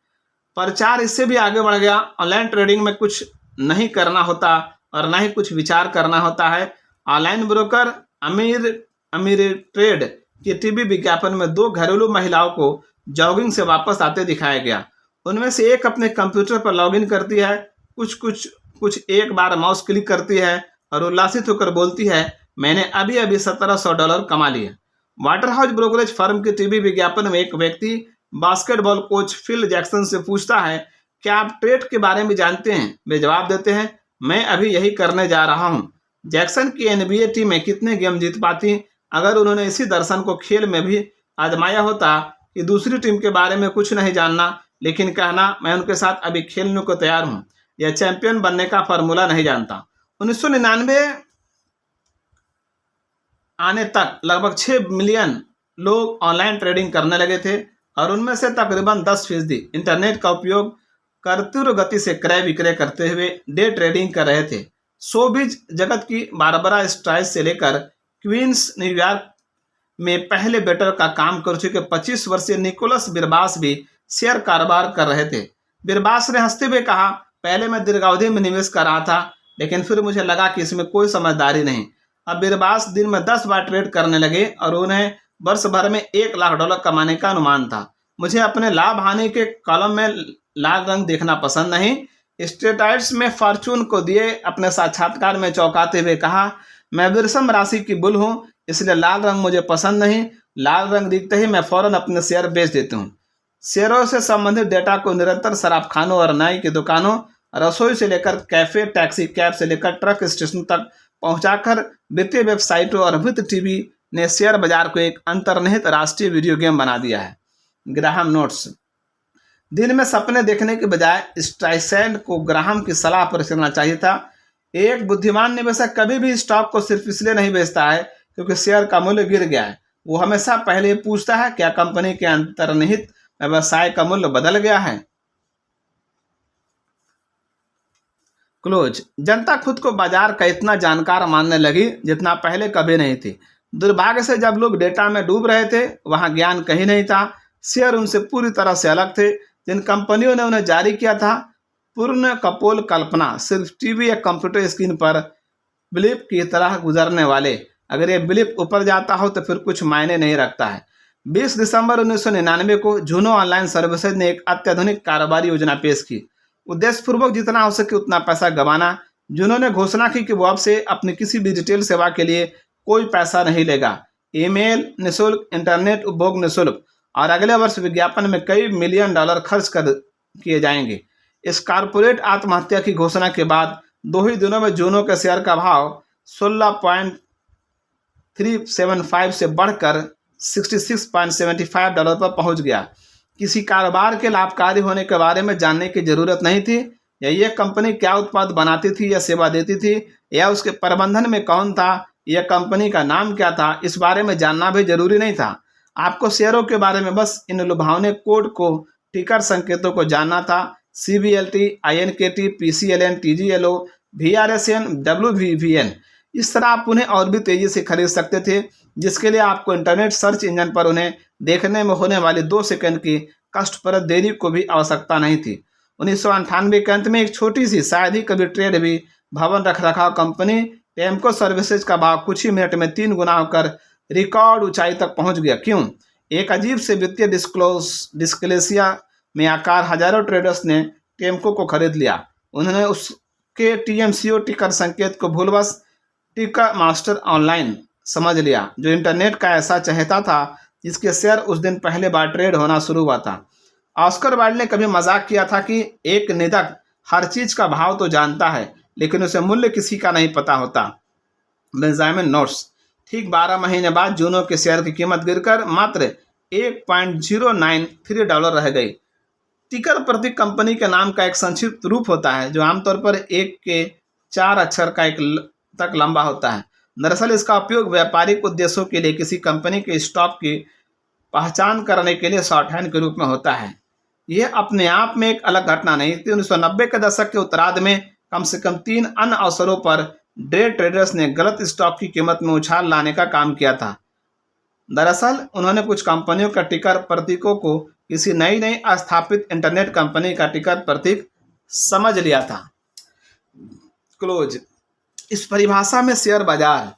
प्रचार इससे भी आगे बढ़ गया। ऑनलाइन ट्रेडिंग में कुछ नहीं करना होता और ना ही कुछ विचार करना होता है। ऑनलाइन ब्रोकर अमीर ट्रेड के टीवी विज्ञापन में 2 घरेलू महिलाओं को जॉगिंग से वापस आते दिखाया गया। उनमें से एक अपने कंप्यूटर पर लॉगिन करती है, कुछ एक बार माउस क्लिक करती है और उल्लासित होकर बोलती है, मैंने अभी अभी $1700 कमा लिए। वाटर हाउस ब्रोकरेज फर्म के टीवी विज्ञापन में एक व्यक्ति बास्केटबॉल कोच फिल जैक्सन से पूछता है, क्या आप ट्रेड के बारे में जानते हैं? वे जवाब देते हैं, मैं अभी यही करने जा रहा हूँ। जैक्सन की एनबीए टीमें कितने गेम जीत पाती अगर उन्होंने इसी दर्शन को खेल में भी आजमाया होता कि दूसरी टीम के बारे में कुछ नहीं जानना लेकिन कहना, मैं उनके साथ अभी खेलने को तैयार हूँ। यह चैंपियन बनने का फार्मूला नहीं जानता। 1999 आने तक लगभग 6 मिलियन लोग ऑनलाइन ट्रेडिंग करने लगे थे और उनमें से तकरीबन 10% इंटरनेट का उपयोग कर तीव्र गति से क्रय विक्रय करते हुए डे ट्रेडिंग कर रहे थे। शोबिज जगत की बारबरा स्ट्राइस से लेकर क्वींस न्यूयॉर्क में पहले बेटर का काम कर चुके 25 वर्षीय निकोलस बिरबास भी शेयर कारोबार कर रहे थे। बिरबास ने हंसते हुए कहा, पहले मैं दीर्घावधि में निवेश कर रहा था लेकिन फिर मुझे लगा कि इसमें कोई समझदारी नहीं। अब बिरबास दिन में 10 बार ट्रेड करने लगे और उन्हें वर्ष भर में $1 लाख कमाने का अनुमान था। मुझे अपने लाभ हानि के कॉलम में लाल रंग देखना पसंद नहीं। स्टेटाइट्स में फॉर्चून को दिए अपने साक्षात्कार में चौंकाते हुए कहा, मैं विषम राशि की बुल हूँ, इसलिए लाल रंग मुझे पसंद नहीं। लाल रंग दिखते ही मैं फौरन अपने शेयर बेच देती हूँ। शेयरों से संबंधित डेटा को निरंतर शराब खानों और नाई की दुकानों, रसोई से लेकर कैफे, टैक्सी कैब से लेकर ट्रक स्टेशन तक पहुंचाकर वित्तीय वेबसाइटों और वित्त टीवी ने शेयर बाजार को एक अंतर्निहित राष्ट्रीय वीडियो गेम बना दिया है। ग्राहम नोट्स, दिन में सपने देखने के बजाय स्ट्राइसैंड को ग्राहम की सलाह पर चलना चाहिए था। एक बुद्धिमान निवेशक कभी भी स्टॉक को सिर्फ इसलिए नहीं बेचता है क्योंकि शेयर का मूल्य गिर गया है। वो हमेशा पहले पूछता है, क्या कंपनी के अंतर्निहित व्यवसाय का मूल्य बदल गया है? क्लोज। जनता खुद को बाजार का इतना जानकार मानने लगी जितना पहले कभी नहीं थी। दुर्भाग्य से जब लोग डेटा में डूब रहे थे वहां ज्ञान कहीं नहीं था। शेयर उनसे पूरी तरह से अलग थे। जिन कंपनियों ने उन्हें जारी किया था पूर्ण कपोल कल्पना, सिर्फ टीवी या कंप्यूटर स्क्रीन पर ब्लिप की तरह गुजरने वाले। अगर ये ब्लिप ऊपर जाता हो तो फिर कुछ मायने नहीं रखता है। 20 दिसंबर 1999 को जूनो ऑनलाइन सर्विसेज ने एक अत्याधुनिक कारोबारी योजना पेश की। उद्देश्यपूर्वक जितना हो सके उतना पैसा गंवाना। जूनो ने घोषणा की कि वो अब से अपनी किसी भी डिजिटल सेवा के लिए कोई पैसा नहीं लेगा। ईमेल निःशुल्क, इंटरनेट उपभोग निःशुल्क और अगले वर्ष विज्ञापन में कई मिलियन डॉलर खर्च किए जाएंगे। इस कारपोरेट आत्महत्या की घोषणा के बाद 2 ही दिनों में जूनो के शेयर का भाव $16.375 से बढ़कर $66.75 पर पहुंच गया। किसी कारोबार के लाभकारी होने के बारे में जानने की जरूरत नहीं थी, या यह कंपनी क्या उत्पाद बनाती थी या सेवा देती थी, या उसके प्रबंधन में कौन था, यह कंपनी का नाम क्या था, इस बारे में जानना भी जरूरी नहीं था। आपको शेयरों के बारे में बस इन लुभावने कोड को, टिकर संकेतों को जानना था। CBLT, INKT, PCLN, TGLO, VRSN, WVVN। इस तरह आप उन्हें और भी तेजी से खरीद सकते थे, जिसके लिए आपको इंटरनेट सर्च इंजन पर उन्हें देखने में होने वाली 2 सेकंड की कष्टप्रद देरी को भी आवश्यकता नहीं थी। 1998 के अंत में एक छोटी सी, शायद ही कभी ट्रेड भी भवन रखरखाव कंपनी टेम्को सर्विसेज का भाव कुछ ही मिनट में 3 गुना होकर रिकॉर्ड ऊंचाई तक पहुंच गया। क्यों? एक अजीब से वित्तीय डिस्क्लेसिया में आकार हजारों ट्रेडर्स ने टेम्को को खरीद लिया। उन्होंने उसके TMCO टिकर संकेत को भूलवश टिकर मास्टर ऑनलाइन समझ लिया, जो इंटरनेट का ऐसा चहेता था जिसके शेयर उस दिन पहले बार ट्रेड होना शुरू हुआ था। ऑस्कर वाइल्ड ने कभी मजाक किया था कि एक निदक हर चीज का भाव तो जानता है, लेकिन उसे मूल्य किसी का नहीं पता होता। Benjamin notes. ठीक 12 महीने बाद जूनो के शेयर की कीमत गिरकर मात्र $1.093 रह गई। टिकर प्रतीक कंपनी के नाम का एक संक्षिप्त रूप होता है, जो आमतौर पर 1 के 4 अक्षर का तक लंबा होता है। दरअसल इसका उपयोग व्यापारिक उद्देश्यों के लिए किसी कंपनी के स्टॉक की पहचान करने के लिए शॉर्टहैंड के रूप में होता है। यह अपने आप में एक अलग घटना नहीं थी। 1990 के दशक के उत्तरार्ध में कम से कम 3 अन्य अवसरों पर डे ट्रेडर्स ने गलत स्टॉक की कीमत में उछाल लाने का काम किया था। दरअसल उन्होंने कुछ कंपनियों का टिकर प्रतीकों को किसी नई स्थापित इंटरनेट कंपनी का टिकर प्रतीक समझ लिया था। क्लोज। इस परिभाषा में शेयर बाजार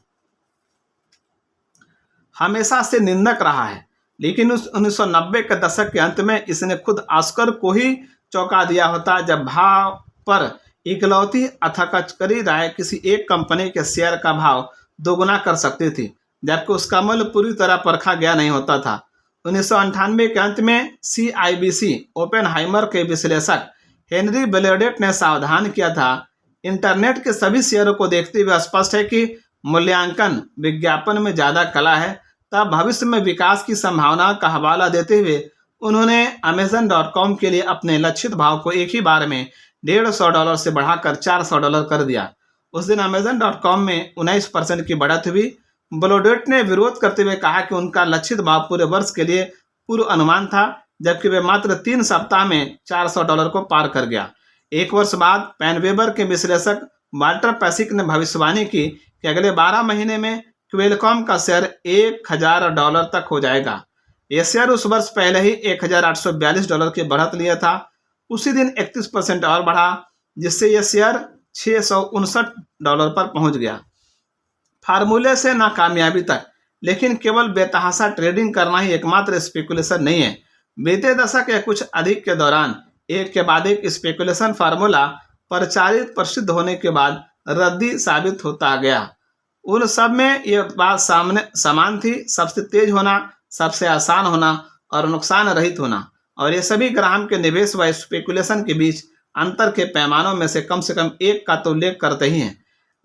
हमेशा से निंदक रहा है, लेकिन उस 1990 के दशक के अंत में इसने खुद ऑस्कर को ही चौंका दिया होता, जब भाव पर इकलौती अथकचकरी राय किसी एक कंपनी के शेयर का भाव दोगुना कर सकती थी, जबकि उसका मूल्य पूरी तरह परखा गया नहीं होता था। 1998 के अंत में CIBC ओपेनहाइमर के विश्लेषक हेनरी बेलेडेट ने सावधान किया था, इंटरनेट के सभी शेयरों को देखते हुए स्पष्ट है कि मूल्यांकन विज्ञापन में ज़्यादा कला है। तब भविष्य में विकास की संभावना का हवाला देते हुए उन्होंने Amazon.com के लिए अपने लक्षित भाव को एक ही बार में $150 से बढ़ाकर $400 कर दिया। उस दिन Amazon.com में 19% की बढ़त हुई। बेलेडेट ने विरोध करते हुए कहा कि उनका लक्षित भाव पूरे वर्ष के लिए पूर्व अनुमान था, जबकि वे मात्र 3 सप्ताह में $400 को पार कर गया। एक वर्ष बाद पैनवेबर के विश्लेषक वाल्टर पैसिक ने भविष्यवाणी की कि अगले 12 महीने में क्वेलकॉम का शेयर $1000 तक हो जाएगा। यह शेयर उस वर्ष पहले ही $1842 की बढ़त लिया था। उसी दिन 31% और बढ़ा, जिससे यह शेयर $659 पर पहुंच गया। फार्मूले से नाकामयाबी तक। लेकिन केवल बेतहाशा ट्रेडिंग करना ही एकमात्र स्पेकुलेशन नहीं है। बीते दशक या कुछ अधिक के दौरान एक के बाद एक स्पेकुलेशन फार्मूला प्रसिद्ध होने के बाद रद्दी साबित होता गया। उन सब में यह बात समान थी, सबसे तेज होना, सबसे आसान होना और नुकसान रहित होना। और ये सभी ग्राहम के निवेश व स्पेकुलेशन के बीच अंतर के पैमानों में से कम एक का तो उल्लेख करते ही हैं।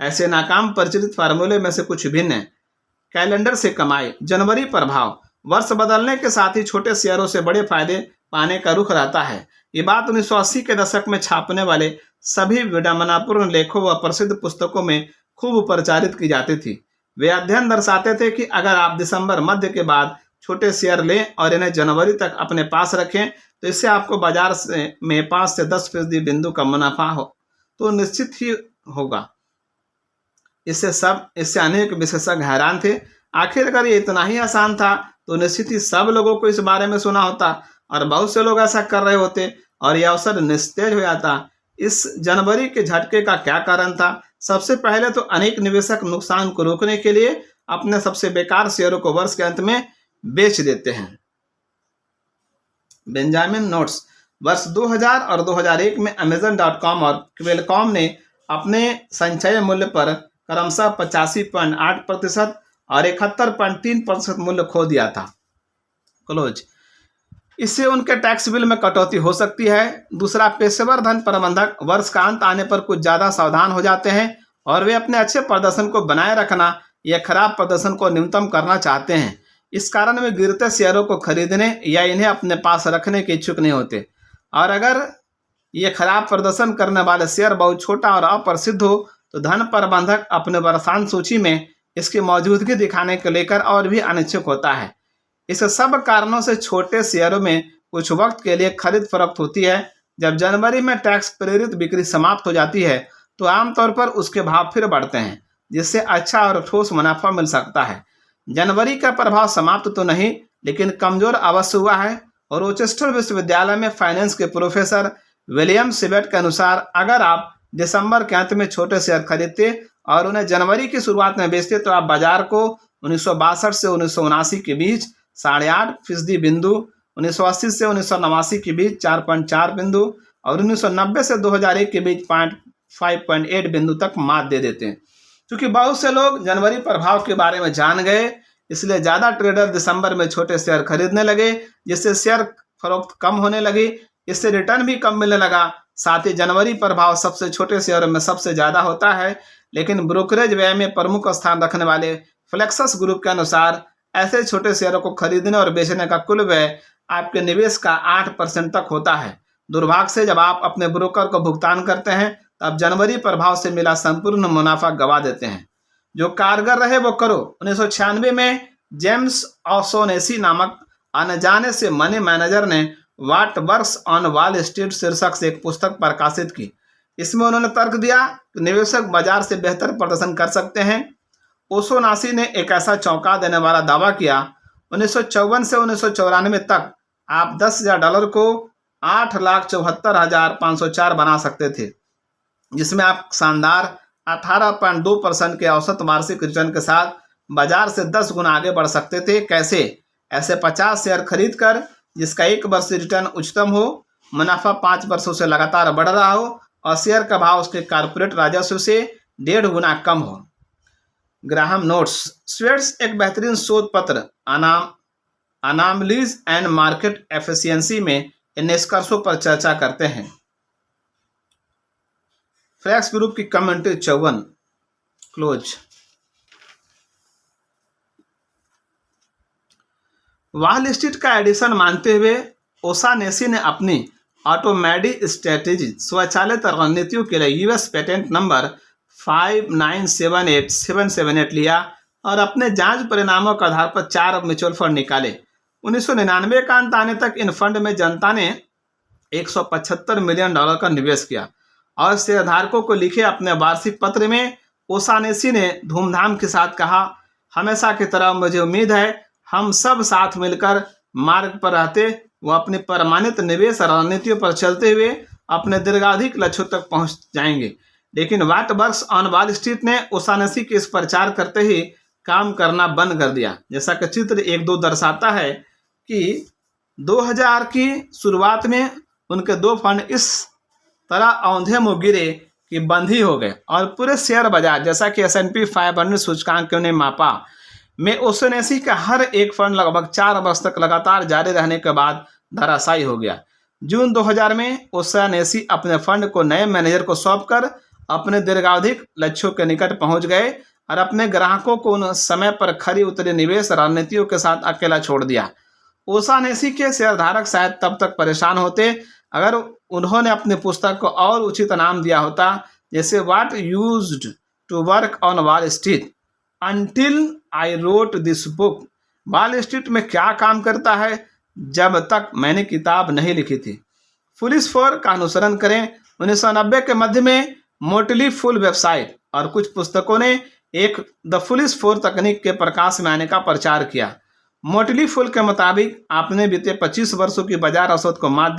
ऐसे नाकाम प्रचलित फार्मूले में से कुछ भिन्न हैं। कैलेंडर से कमाई, जनवरी प्रभाव। वर्ष बदलने के साथ ही छोटे शेयरों से बड़े फायदे पाने का रुख रहता है। ये बात 1980 के दशक में छापने वाले सभी विडंबनापूर्ण लेखों व प्रसिद्ध पुस्तकों में खूब प्रचारित की जाती थी। वे अध्ययन दर्शाते थे कि अगर आप दिसंबर मध्य के बाद छोटे शेयर लें और इन्हें जनवरी तक अपने पास रखें, तो इससे आपको बाजार में 5 से 10% बिंदु का मुनाफा हो तो निश्चित ही होगा। इससे अनेक विशेषज्ञ हैरान थे। आखिर अगर ये इतना ही आसान था तो निश्चित ही सब लोगों को इस बारे में सुना होता और बहुत से लोग ऐसा कर रहे होते और यह अवसर निस्तेज हो जाता। इस जनवरी के झटके का क्या कारण था? सबसे पहले तो अनेक निवेशक नुकसान को रोकने के लिए अपने सबसे बेकार शेयरों को वर्ष के अंत में बेच देते हैं। Benjamin notes. वर्ष 2000 और 2001 में Amazon.com और क्वेलकॉम ने अपने संचय मूल्य पर क्रमशः 85.8% और 71.3% मूल्य खो दिया था। क्लोज। इससे उनके टैक्स बिल में कटौती हो सकती है। दूसरा, पेशेवर धन प्रबंधक वर्ष का अंत आने पर कुछ ज़्यादा सावधान हो जाते हैं और वे अपने अच्छे प्रदर्शन को बनाए रखना या खराब प्रदर्शन को न्यूनतम करना चाहते हैं। इस कारण वे गिरते शेयरों को खरीदने या इन्हें अपने पास रखने के इच्छुक नहीं होते। और अगर ये खराब प्रदर्शन करने वाले शेयर बहुत छोटा और अप्रसिद्ध हो तो धन प्रबंधक अपने वर्षांत सूची में इसकी मौजूदगी दिखाने को लेकर और भी अनिच्छुक होता है। इस सब कारणों से छोटे शेयरों में कुछ वक्त के लिए खरीद फरोख्त होती है, जब जनवरी में टैक्स प्रेरित बिक्री समाप्त हो जाती है तो आमतौर पर उसके भाव फिर बढ़ते हैं, जिससे अच्छा और ठोस मुनाफा मिल सकता है। जनवरी का प्रभाव समाप्त तो नहीं, लेकिन कमजोर अवश्य हुआ है। और रोचेस्टर विश्वविद्यालय में फाइनेंस के प्रोफेसर विलियम सिबेट के अनुसार अगर आप दिसंबर के अंत में छोटे शेयर खरीदते और उन्हें जनवरी की शुरुआत में बेचते तो आप बाजार को 1962 से 1979 के बीच 8.5% बिंदु, 1980 से 1989 के बीच 4.4 बिंदु और 1990 से 2001 के बीच 5.8 बिंदु तक मात दे देते हैं। क्योंकि बहुत से लोग जनवरी प्रभाव के बारे में जान गए, इसलिए ज़्यादा ट्रेडर दिसंबर में छोटे शेयर खरीदने लगे, जिससे शेयर फरोख्त कम होने लगी, इससे रिटर्न भी कम मिलने लगा। साथ ही जनवरी प्रभाव सबसे छोटे शेयरों में सबसे ज़्यादा होता है, लेकिन ब्रोकरेज व्यय में प्रमुख स्थान रखने वाले फ्लेक्सस ग्रुप के अनुसार ऐसे छोटे शेयरों को खरीदने और बेचने का कुल व्यय आपके निवेश का 8% तक होता है। दुर्भाग्य से जब आप अपने ब्रोकर को भुगतान करते हैं तब जनवरी प्रभाव से मिला संपूर्ण मुनाफा गवा देते हैं। जो कारगर रहे वो करो। 1996 में जेम्स ओशोनेसी नामक अनजाने से मनी मैनेजर ने what works on Wall street शीर्षक से एक पुस्तक प्रकाशित की। इसमें उन्होंने तर्क दिया कि निवेशक बाजार से बेहतर प्रदर्शन कर सकते हैं। ओशोनासी ने एक ऐसा चौंका देने वाला दावा किया, 1954 से 1994 तक आप $10,000 को 8,74,504 बना सकते थे, जिसमें आप शानदार 18.2% के औसत वार्षिक रिटर्न के साथ बाजार से 10 गुना आगे बढ़ सकते थे। कैसे? ऐसे 50 शेयर खरीद कर जिसका 1 वर्ष रिटर्न उच्चतम हो, मुनाफा 5 वर्षों से लगातार बढ़ रहा हो और शेयर का भाव उसके कॉर्पोरेट राजस्व से 1.5 गुना कम हो। Graham notes. स्वेट्स एक बेहतरीन शोध पत्र अनामलीज एंड मार्केट एफिशिएंसी में इन निष्कर्षों पर चर्चा करते हैं। फ्लैक्स ग्रुप की कमेंट्री 54 क्लोज। वॉल स्ट्रीट का एडिशन मानते हुए ओशानेसी ने अपनी ऑटोमेडी स्ट्रेटेजी स्वचालित रणनीतियों के लिए यूएस पेटेंट नंबर 5978778 लिया और अपने जांच परिणामों के आधार पर 4 म्यूचुअल फंड निकाले। 1999 का अंत आने तक इन फंड में जनता ने $175 मिलियन का निवेश किया और शेयरधारकों को लिखे अपने वार्षिक पत्र में ओशानेसी ने धूमधाम के साथ कहा, हमेशा की तरह मुझे उम्मीद है हम सब साथ मिलकर मार्ग पर रहते व अपनी प्रमाणित निवेश रणनीतियों पर चलते हुए अपने दीर्घावधिक लक्ष्यों तक पहुंच जाएंगे। लेकिन what works on Wall Street ने ओशानेसी के इस प्रचार करते ही काम करना बंद कर दिया। जैसा कि चित्र 1-2 दर्शाता है कि 2000 की शुरुआत में उनके 2 फंड इस तरह औंधे मुँह गिरे कि बंद ही हो गए और पूरे शेयर बाजार, जैसा कि S&P 500 सूचकांक ने मापा, में ओशानेसी का हर एक फंड लगभग 4 वर्ष तक लगातार जारी रहने के बाद धराशायी हो गया। जून 2000 में ओशानेसी अपने फंड को नए मैनेजर को सौंपकर अपने दीर्घावधिक लक्ष्यों के निकट पहुंच गए और अपने ग्राहकों को उन समय पर खरी उतरी निवेश रणनीतियों के साथ अकेला छोड़ दिया। ओशानेसी के शेयरधारक शायद तब तक परेशान होते अगर उन्होंने अपनी पुस्तक को और उचित नाम दिया होता, जैसे what used to work on Wall Street until I wrote this book. Wall Street में क्या काम करता है जब तक मैंने किताब नहीं लिखी थी। फुलिश 4 का अनुसरण करें। 1990 के मध्य में मोटली फुल वेबसाइट और कुछ पुस्तकों ने एक द फुलिश 4 तकनीक के प्रकाश में आने का प्रचार किया। मोटली फुल के मुताबिक आपने बीते 25 वर्षों की बाजार औसत को मात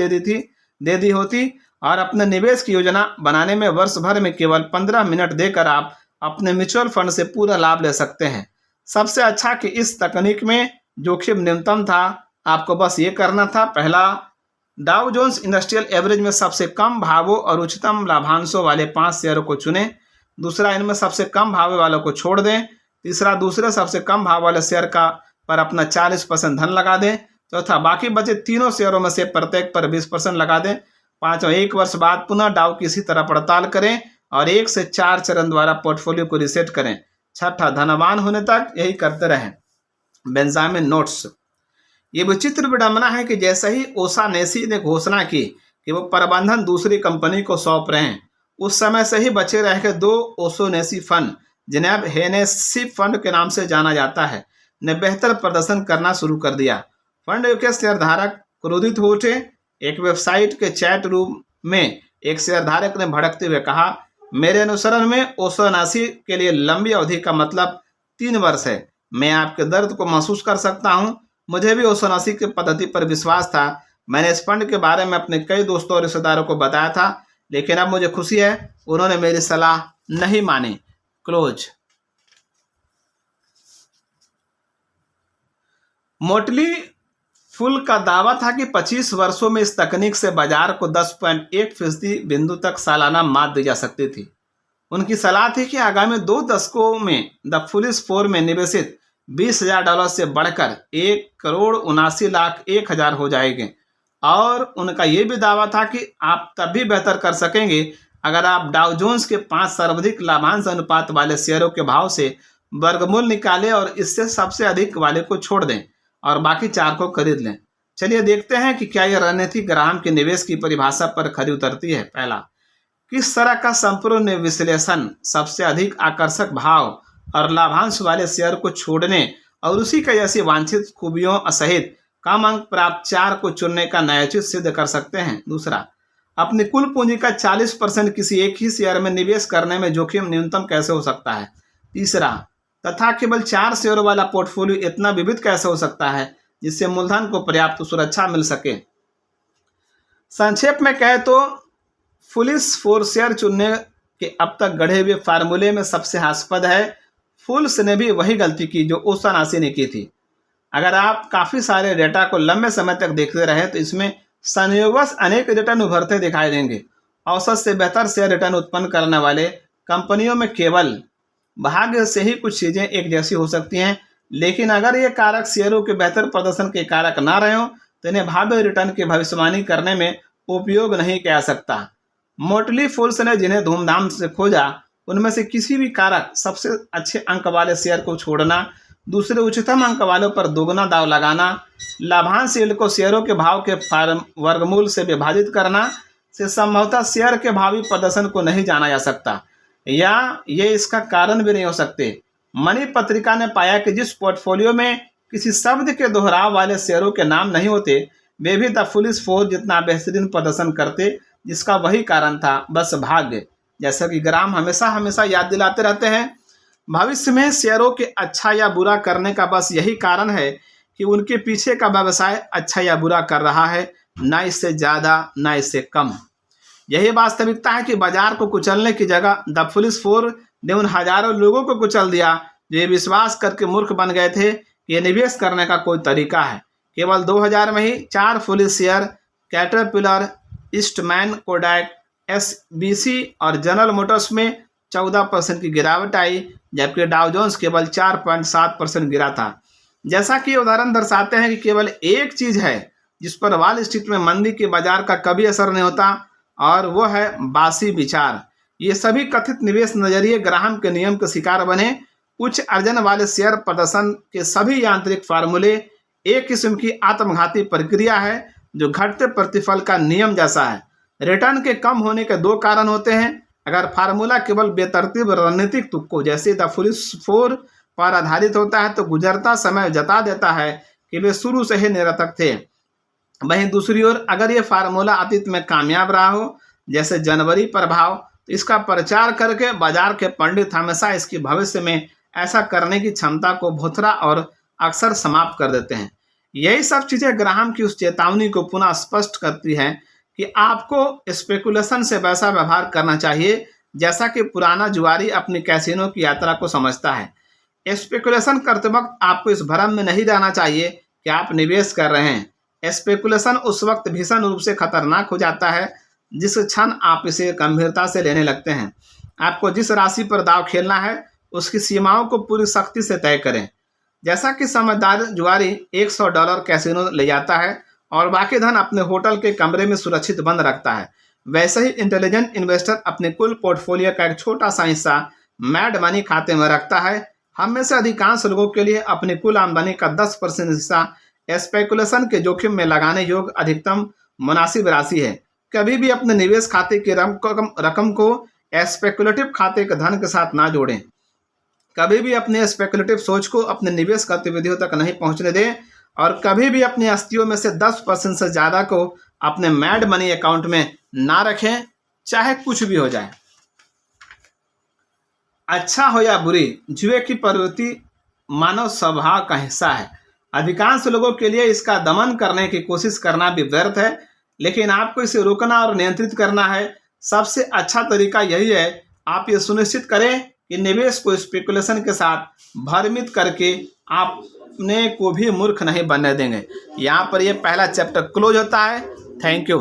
दे दी होती और अपने निवेश की योजना बनाने में वर्ष भर में केवल 15 मिनट देकर आप अपने म्यूचुअल फंड से पूरा लाभ ले सकते हैं। सबसे अच्छा कि इस तकनीक में जोखिम न्यूनतम था। आपको बस ये करना था, पहला, डाउ जोन्स इंडस्ट्रियल एवरेज में सबसे कम भावों और उच्चतम लाभांशों वाले 5 शेयरों को चुनें। दूसरा, इनमें सबसे कम भाव वालों को छोड़ दें। तीसरा, दूसरे सबसे कम भाव वाले शेयर का पर अपना 40% धन लगा दें। चौथा, बाकी बचे तीनों शेयरों में से प्रत्येक पर 20% लगा दें। पांचवा, 1 वर्ष बाद पुनः डाउ की इसी तरह पड़ताल करें और 1 से 4 चरण द्वारा पोर्टफोलियो को रिसेट करें। छठा, धनवान होने तक यही करते रहें। Benjamin notes. ये विचित्र विडंबना है कि जैसे ही ओशानेसी ने घोषणा की कि वो प्रबंधन दूसरी कंपनी को सौंप रहे हैं, उस समय से ही बचे रह गए 2 ओशानेसी फंड, जिन्हें अब हेनेसी फंड के नाम से जाना जाता है, ने बेहतर प्रदर्शन करना शुरू कर दिया। फंड के शेयरधारक क्रोधित हो उठे। एक वेबसाइट के चैट रूम में एक शेयरधारक ने भड़कते हुए कहा, मेरे अनुसरण में ओशोनासी के लिए लंबी अवधि का मतलब 3 वर्ष है। मैं आपके दर्द को महसूस कर सकता हूँ। मुझे भी ओशोनासी की पद्धति पर विश्वास था। मैंने इस फंड के बारे में अपने कई दोस्तों और रिश्तेदारों को बताया था, लेकिन अब मुझे खुशी है उन्होंने मेरी सलाह नहीं मानी। क्लोज। मोटली फुल का दावा था कि 25 वर्षों में इस तकनीक से बाजार को 10.1% बिंदु तक सालाना मात दी जा सकती थी। उनकी सलाह थी कि आगामी 2 दशकों में द फुलिस 4 में निवेशित $20,000 से बढ़कर 1,79,01,000 हो जाएंगे। और उनका यह भी दावा था कि आप तब भी बेहतर कर सकेंगे अगर आप डाउ जोन्स के 5 सर्वाधिक लाभांश अनुपात वाले शेयरों के भाव से वर्गमूल निकालें और इससे सबसे अधिक वाले को छोड़ दें और बाकी 4 को खरीद लें। चलिए देखते हैं कि क्या यह रणनीति ग्राहम के निवेश की परिभाषा पर खरी उतरती है। पहला, किस तरह का संपूर्ण विश्लेषण सबसे अधिक आकर्षक भाव और लाभांश वाले शेयर को छोड़ने और उसी का जैसी वांछित खूबियों सहित कम अंक प्राप्त 4 को चुनने का न्यायोचित सिद्ध कर सकते हैं। दूसरा, अपनी कुल पूंजी का 40% किसी एक ही शेयर में निवेश करने में जोखिम न्यूनतम कैसे हो सकता है। तीसरा, तथा केवल 4 शेयरों वाला पोर्टफोलियो इतना विविध कैसे हो सकता है जिससे मूलधन को पर्याप्त सुरक्षा मिल सके। संक्षेप में कहे तो फुलिस 4 शेयर चुनने के अब तक गढ़े हुए फार्मूले में सबसे हास्यास्पद है फुल्स ने भी वही गलती की जो ओशोनासी ने की थी। अगर आप काफ़ी सारे डेटा को लंबे समय तक देखते रहे तो इसमें संयोगवश अनेक रिटर्न उभरते दिखाई देंगे। औसत से बेहतर शेयर रिटर्न उत्पन्न करने वाले कंपनियों में केवल भाग्य से ही कुछ चीज़ें एक जैसी हो सकती हैं, लेकिन अगर ये कारक शेयरों के बेहतर प्रदर्शन के कारक ना रहे हों तो इन्हें भावी रिटर्न की भविष्यवाणी करने में उपयोग नहीं किया जा सकता। मोटली फुल्स ने जिन्हें धूमधाम से खोजा उनमें से किसी भी कारक सबसे अच्छे अंक वाले शेयर को छोड़ना, दूसरे उच्चतम अंक वालों पर दोगुना दाव लगाना, लाभांश यील्ड को शेयरों के भाव के वर्गमूल से विभाजित करना से संभवतः शेयर के भावी प्रदर्शन को नहीं जाना जा सकता, या ये इसका कारण भी नहीं हो सकते। मनी पत्रिका ने पाया कि जिस पोर्टफोलियो में किसी शब्द के दोहराव वाले शेयरों के नाम नहीं होते वे भी द फुलिस 4 जितना बेहतरीन प्रदर्शन करते, जिसका वही कारण था, बस भाग्य। जैसा कि ग्राहम हमेशा हमेशा याद दिलाते रहते हैं, भविष्य में शेयरों के अच्छा या बुरा करने का बस यही कारण है कि उनके पीछे का व्यवसाय अच्छा या बुरा कर रहा है, ना इससे ज़्यादा ना इससे कम। यही वास्तविकता है कि बाजार को कुचलने की जगह द फुलिस 4 ने उन हजारों लोगों को कुचल दिया जो ये विश्वास करके मूर्ख बन गए थे कि ये निवेश करने का कोई तरीका है। केवल 2000 में ही 4 फुलिस share Caterpillar, Eastman Kodak, SBC और जनरल मोटर्स में 14% की गिरावट आई, जबकि डाउ जोन्स केवल 4.7% गिरा था। जैसा कि उदाहरण दर्शाते हैं कि केवल एक चीज़ है जिस पर वॉल स्ट्रीट में मंदी के बाजार का कभी असर नहीं होता, और वो है बासी विचार। ये सभी कथित निवेश नजरिए ग्राहम के नियम के शिकार बने। उच्च अर्जन वाले शेयर प्रदर्शन के सभी यांत्रिक फार्मूले एक किस्म की आत्मघाती प्रक्रिया है जो घटते प्रतिफल का नियम जैसा है। रिटर्न के कम होने के 2 कारण होते हैं। अगर फार्मूला केवल बेतरतीब रणनीतिक तुक्कों जैसे द फुलिस 4 पर आधारित होता है तो गुजरता समय जता देता है कि वे शुरू से ही निरर्थक थे। वहीं दूसरी ओर अगर ये फार्मूला अतीत में कामयाब रहा हो, जैसे जनवरी प्रभाव, तो इसका प्रचार करके बाजार के पंडित हमेशा इसकी भविष्य में ऐसा करने की क्षमता को भुतरा और अक्सर समाप्त कर देते हैं। यही सब चीज़ें ग्राहम की उस चेतावनी को पुनः स्पष्ट करती हैं कि आपको स्पेकुलेशन से वैसा व्यवहार करना चाहिए जैसा कि पुराना जुआरी अपनी कैसीनो की यात्रा को समझता है। स्पेकुलेशन करते वक्त आपको इस भ्रम में नहीं रहना चाहिए कि आप निवेश कर रहे हैं। स्पेकुलेशन उस वक्त भीषण रूप से खतरनाक हो जाता है जिस क्षण आप इसे गंभीरता से लेने लगते हैं। आपको जिस राशि पर दाव खेलना है उसकी सीमाओं को पूरी सख्ती से तय करें। जैसा कि समझदार जुआरी $100 कैसीनो ले जाता है और बाकी धन अपने होटल के कमरे में सुरक्षित बंद रखता है, वैसे ही इंटेलिजेंट इन्वेस्टर अपने कुल पोर्टफोलियो का एक छोटा सा हिस्सा मैड मनी खाते में रखता है। हम में से अधिकांश लोगों के लिए अपनी कुल आमदनी का 10% हिस्सा स्पेकुलेशन के जोखिम में लगाने योग्य अधिकतम मुनासिब राशि है। कभी भी अपने निवेश खाते की रकम को स्पेकुलेटिव खाते के धन के साथ ना जोड़ें। कभी भी अपने स्पेकुलेटिव सोच को अपने निवेश गतिविधियों तक नहीं पहुंचने दें और कभी भी अपनी आस्तियों में से 10% से ज़्यादा को अपने मैड मनी अकाउंट में ना रखें, चाहे कुछ भी हो जाए। अच्छा हो या बुरी, जुए की प्रवृत्ति मानव स्वभाव का हिस्सा है। अधिकांश लोगों के लिए इसका दमन करने की कोशिश करना भी व्यर्थ है, लेकिन आपको इसे रोकना और नियंत्रित करना है। सबसे अच्छा तरीका यही है, आप ये सुनिश्चित करें कि निवेश को स्पेकुलेशन के साथ भ्रमित करके अपने को भी मूर्ख नहीं बनने देंगे। यहाँ पर ये पहला चैप्टर क्लोज होता है। Thank you.